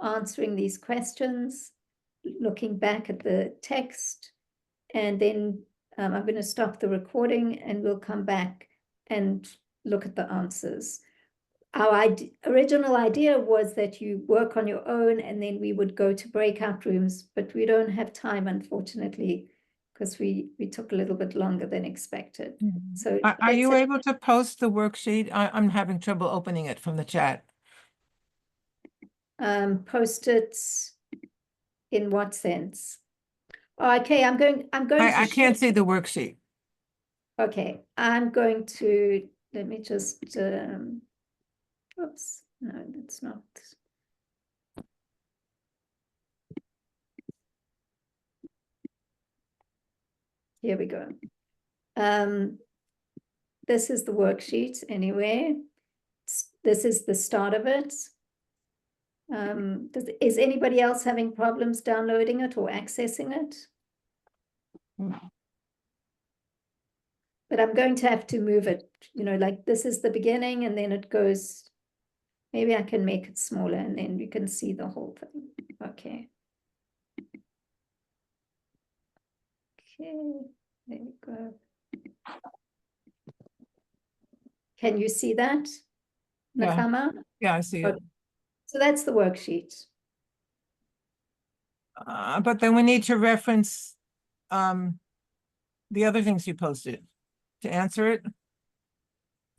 answering these questions, looking back at the text, and then I'm going to stop the recording and we'll come back and look at the answers. Our original idea was that you work on your own and then we would go to breakout rooms, but we don't have time, unfortunately, because we took a little bit longer than expected. So Are you able to post the worksheet? I'm having trouble opening it from the chat. Post it in what sense? Oh, okay, I'm going I can't see the worksheet. Okay, I'm going to let me just, oops, no, that's not. Here we go. This is the worksheet anyway. This is the start of it. Is anybody else having problems downloading it or accessing it? But I'm going to have to move it, like this is the beginning and then it goes, maybe I can make it smaller and then you can see the whole thing. Okay. Okay, there we go. Can you see that, Yeah. Nakama? Yeah, I see it. Okay. So that's the worksheet. But then we need to reference the other things you posted to answer it.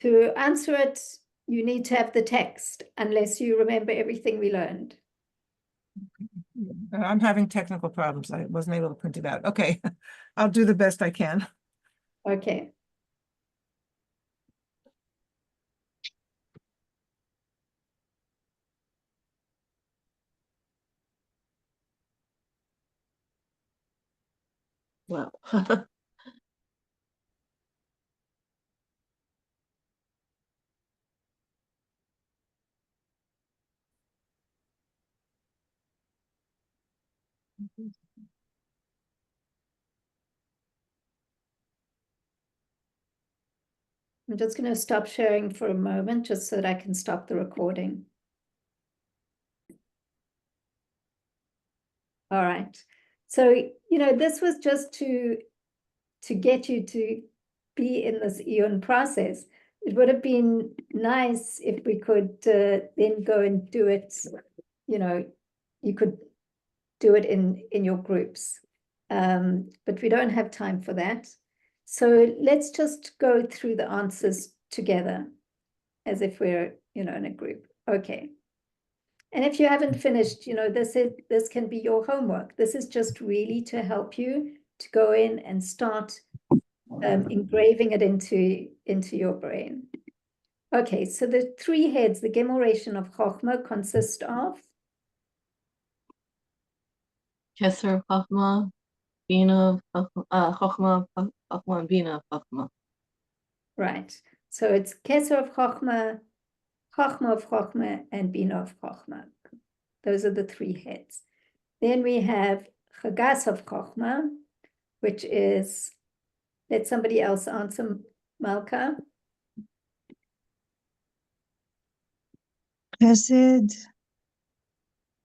To answer it, you need to have the text, unless you remember everything we learned. I'm having technical problems. I wasn't able to print it out. Okay, I'll do the best I can. Okay. Wow. I'm just going to stop sharing for a moment, just so that I can stop the recording. All right. So, this was just to get you to be in this Eon process. It would have been nice if we could then go and do it, you could do it in your groups. But we don't have time for that. So let's just go through the answers together as if we're, in a group. Okay. And if you haven't finished, this can be your homework. This is just really to help you to go in and start engraving it into your brain. Okay, so the three heads, the Gemelration of Chochma, consist of? Keser Chochma, Bina Chochma, Chochma, Bina Chochma. Right. So it's Keser of Chochma, Chochma of Chochma, and Bina of Chochma. Those are the three heads. Then we have Chagas of Chochma, which is, let somebody else answer, Malka. Chesed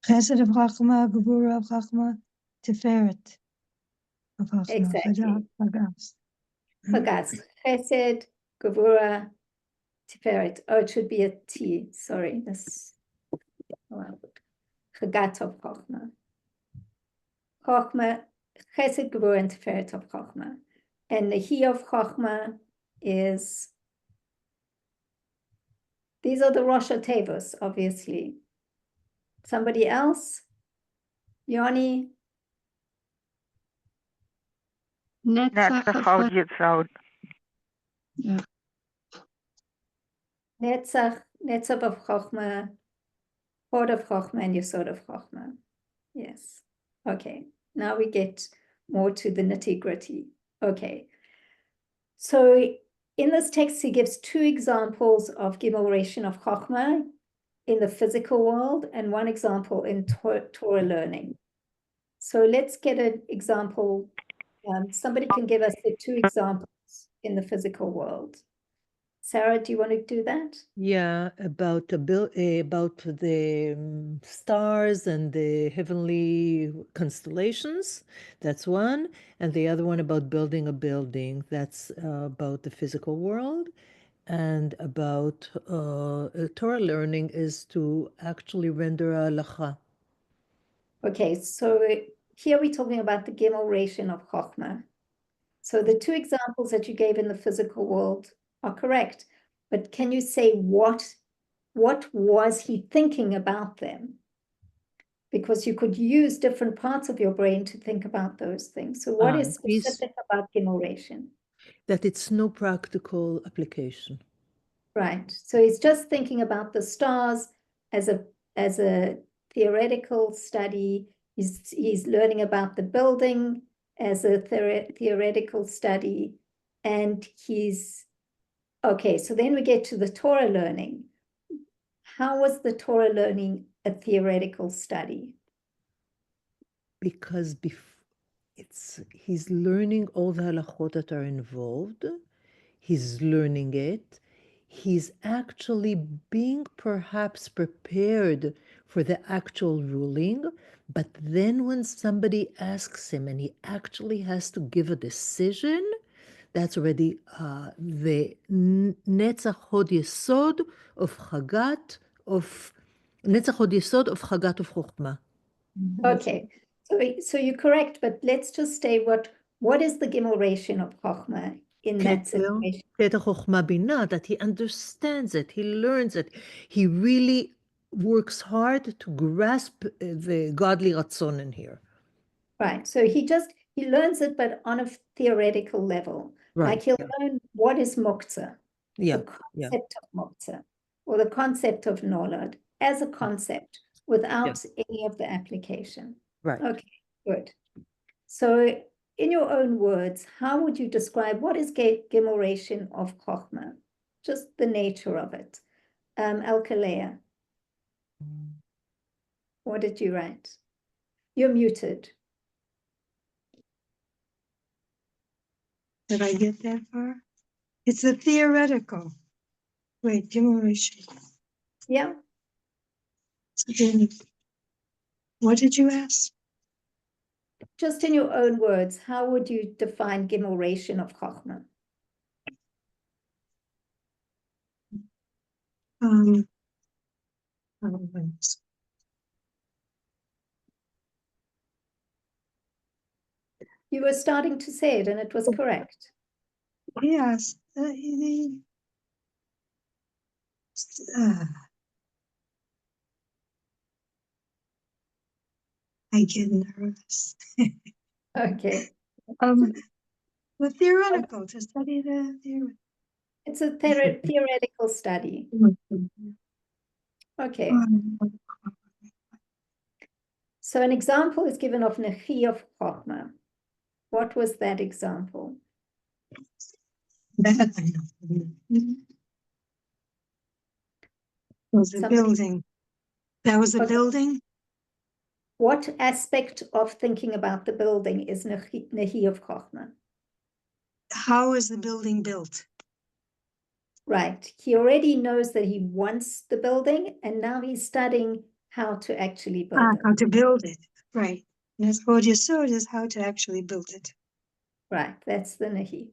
of Chachma, Gevura of Chachma, Tiferet of Chachma. Exactly. Chagas. Chagas, Chesed, Gevura, Tiferet. Oh, it should be a T. Sorry. Chagat of Chochma. Chochma, Chesed, Gevura, and Tiferet of Chochma. And Nehi of Chochma is, these are the Rosh Tevos, obviously. Somebody else? Yoni? Netzach of yeah. Netzach of Chochma, Hod of Chochma, and Yesod of Chochma. Yes. Okay. Now we get more to the nitty-gritty. Okay. So in this text, he gives two examples of Gemelration of Chochma in the physical world and one example in Torah learning. So let's get an example. Somebody can give us the two examples in the physical world. Sarah, do you want to do that? Yeah, about the stars and the heavenly constellations. That's one, and the other one about building a building. That's about the physical world, and about Torah learning is to actually render a halacha. Okay, so here we're talking about the Gemelration of Chochma. So the two examples that you gave in the physical world are correct, but can you say what was he thinking about them? Because you could use different parts of your brain to think about those things. So what is specific about Gemelration? That it's no practical application. Right. So he's just thinking about the stars as a theoretical study. He's learning about the building as a theoretical study. And okay, so then we get to the Torah learning. How was the Torah learning a theoretical study? Because he's learning all the halachot that are involved. He's learning it. He's actually being perhaps prepared for the actual ruling. But then when somebody asks him and he actually has to give a decision, that's already the Netzach Hod Yesod of Chagat of Netzach Hod Yesod of Chagat of Chochma. Okay, so you're correct, but let's just say what is the Gimel Reshon of Chochma in that situation? Keter Chochma Binah, that he understands it, he learns it, he really works hard to grasp the godly ratzon in here. Right, so he learns it, but on a theoretical level. Right. Like he'll learn what is muktzah, Yeah. the concept of muktzah, or the concept of nolad as a concept without any of the application. Right. Okay, good. So in your own words, how would you describe what is Gimel Reshon of Chochma? Just the nature of it. Alkalea, what did you write? You're muted. Did I get that far? It's a theoretical. Wait, generation. Yeah. What did you ask? Just in your own words, how would you define Gimel Reshon of Chochma? You were starting to say it and it was correct. Yes. I get nervous. Okay. The theoretical, to study the theory. It's a theoretical study. Okay. So an example is given of Nehi of Chochma. What was that example? That I know. Was a building. That was a building? What aspect of thinking about the building is Nehi of Chochma? How is the building built? Right. He already knows that he wants the building, and now he's studying how to actually build it. How to build it. Right. That's what you saw is how to actually build it. Right. That's the Nehi.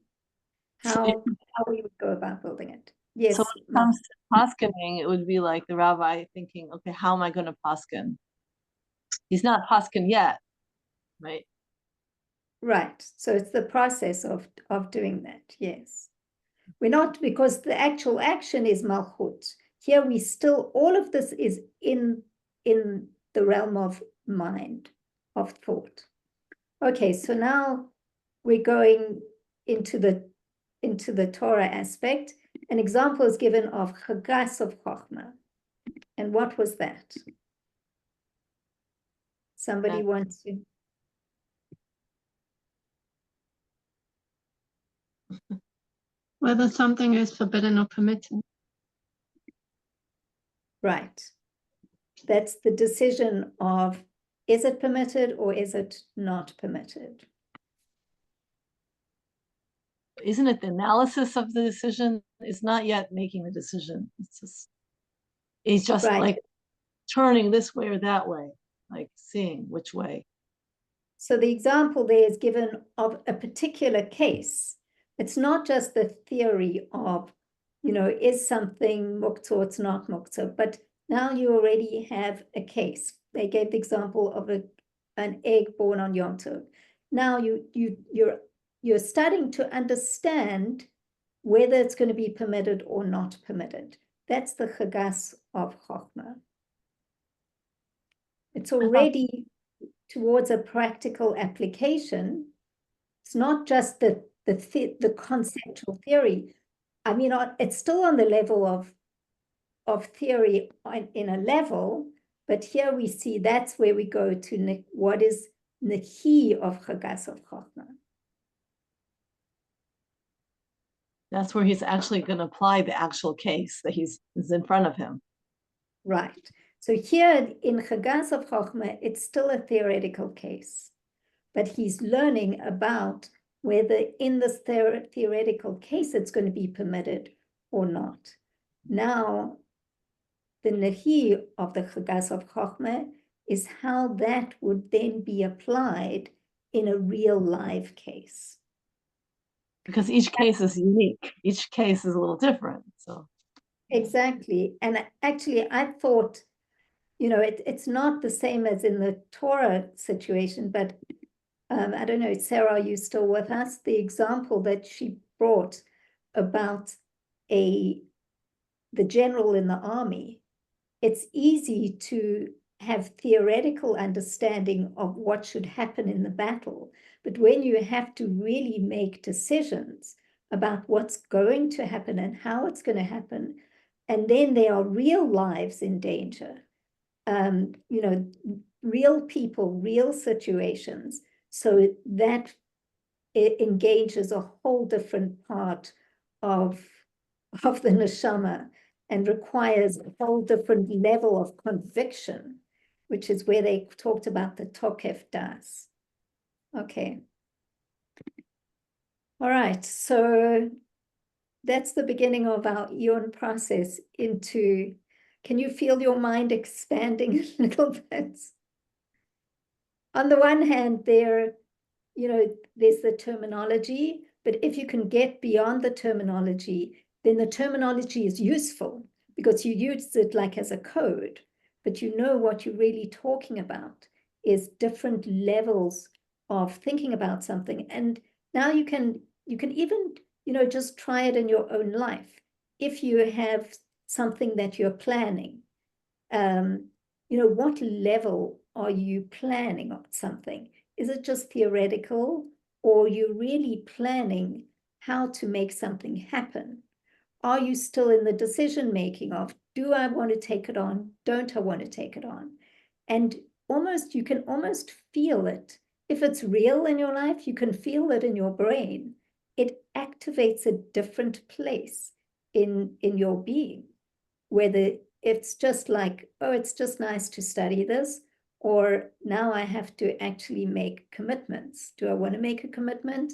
How we would go about building it. Yes. So when it comes to paskening, it would be like the rabbi thinking, okay, how am I going to pasken? He's not pasken yet, right? Right. So it's the process of doing that. Yes. We're not, because the actual action is malchut. Here we still, all of this is in the realm of mind, of thought. Okay, so now we're going into the Torah aspect. An example is given of Chagas of Chochma. And what was that? Somebody wants to. Whether something is forbidden or permitted. Right. That's the decision of, is it permitted or is it not permitted? Isn't it the analysis of the decision? It's not yet making the decision. He's just right. like turning this way or that way, like seeing which way. So the example there is given of a particular case. It's not just the theory of, is something muktzah or it's not muktzah, but now you already have a case. They gave the example of an egg born on Yom Tov. Now you're starting to understand whether it's going to be permitted or not permitted. That's the Chagas of Chochma. It's already towards a practical application. It's not just the conceptual theory, I mean, it's still on the level of theory in a level, but here we see that's where we go to what is Nehi of Chagas of Chochma. That's where he's actually going to apply the actual case that is in front of him. Right. So here in Chagas of Chochma, it's still a theoretical case, but he's learning about whether in this theoretical case it's going to be permitted or not. Now, the Nehi of the Chagas of Chochma is how that would then be applied in a real live case. Because each case is unique. Each case is a little different. So exactly. And actually, I thought, you know, it's not the same as in the Torah situation, but I don't know, Sarah, are you still with us? The example that she brought about the general in the army, it's easy to have theoretical understanding of what should happen in the battle. But when you have to really make decisions about what's going to happen and how it's going to happen, and then there are real lives in danger, you know, real people, real situations. So that it engages a whole different part of the neshama and requires a whole different level of conviction, which is where they talked about the tokef das. Okay. All right, so that's the beginning of our Eon process into, can you feel your mind expanding a little bit? On the one hand, there's the terminology, but if you can get beyond the terminology, then the terminology is useful because you use it like as a code, but you know what you're really talking about is different levels of thinking about something. And now you can even, just try it in your own life. If you have something that you're planning, what level are you planning on something? Is it just theoretical, or you're really planning how to make something happen? Are you still in the decision making of, do I want to take it on? Don't I want to take it on? And you can almost feel it. If it's real in your life, you can feel it in your brain. It activates a different place in your being, whether it's just like, oh, it's just nice to study this, or now I have to actually make commitments. Do I want to make a commitment?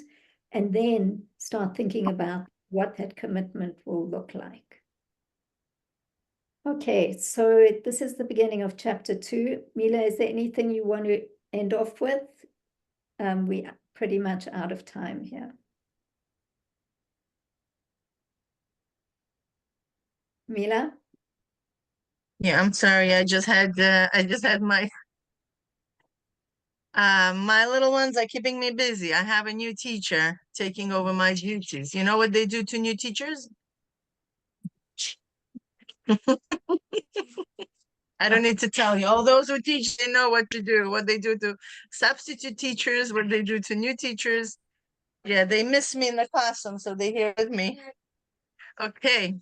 And then start thinking about what that commitment will look like. Okay, so this is the beginning of chapter 2. Mila, is there anything you want to end off with? We are pretty much out of time here. Mila? Yeah, I'm sorry. I just had my my little ones are keeping me busy. I have a new teacher taking over my duties. You know what they do to new teachers? I don't need to tell you. All those who teach, they know what to do, what they do to substitute teachers, what they do to new teachers. Yeah, they miss me in the classroom, so they're here with me. Okay.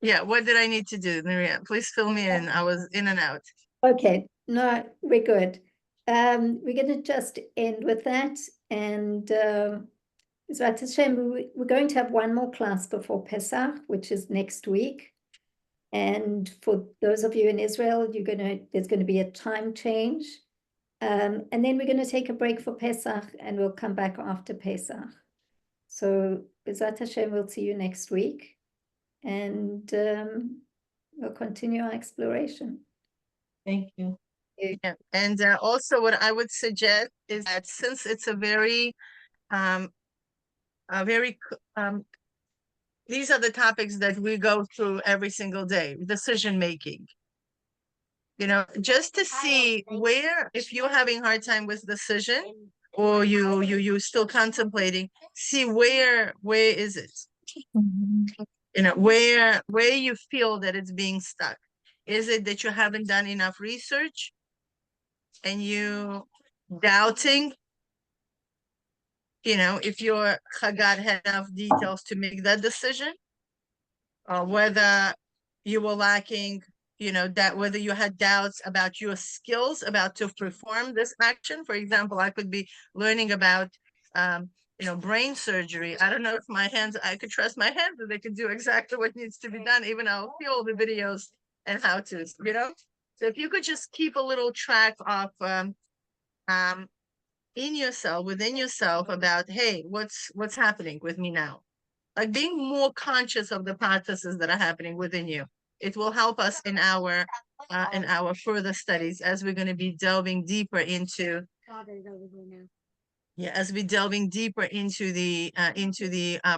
Yeah, what did I need to do, Maria? Please fill me in. I was in and out. Okay, no, we're good. We're going to just end with that. And Zvat Hashem, we're going to have one more class before Pesach, which is next week. And for those of you in Israel, there's going to be a time change. And then we're going to take a break for Pesach, and we'll come back after Pesach. So Zvat Hashem, we'll see you next week. And we'll continue our exploration. thank you. Yeah. And also what I would suggest is that since it's a very these are the topics that we go through every single day, decision making. Just to see where, if you're having a hard time with decision, or you still contemplating, see where is it? Where you feel that it's being stuck. Is it that you haven't done enough research and you doubting, if your Chagat had enough details to make that decision? whether you were lacking, that whether you had doubts about your skills about to perform this action. For example, I could be learning about, brain surgery. I don't know if I could trust my hands that they could do exactly what needs to be done, even though I'll see all the videos and how to, So if you could just keep a little track of, within yourself about, hey, what's happening with me now? Like being more conscious of the processes that are happening within you. It will help us in our further studies as we're going to be delving deeper into the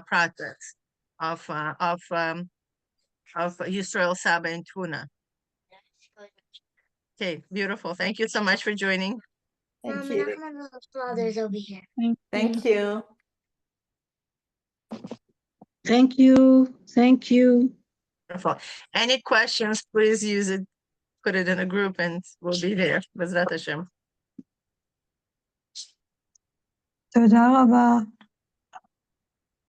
process of Yisrael, Saba, and Tuna. Okay, beautiful. Thank you so much for joining. Thank you. Thank you. Thank you. Thank you. Thank you. Wonderful. Any questions, please use it, put it in a group, and we'll be there. B'ezrat Hashem. תודה רבה.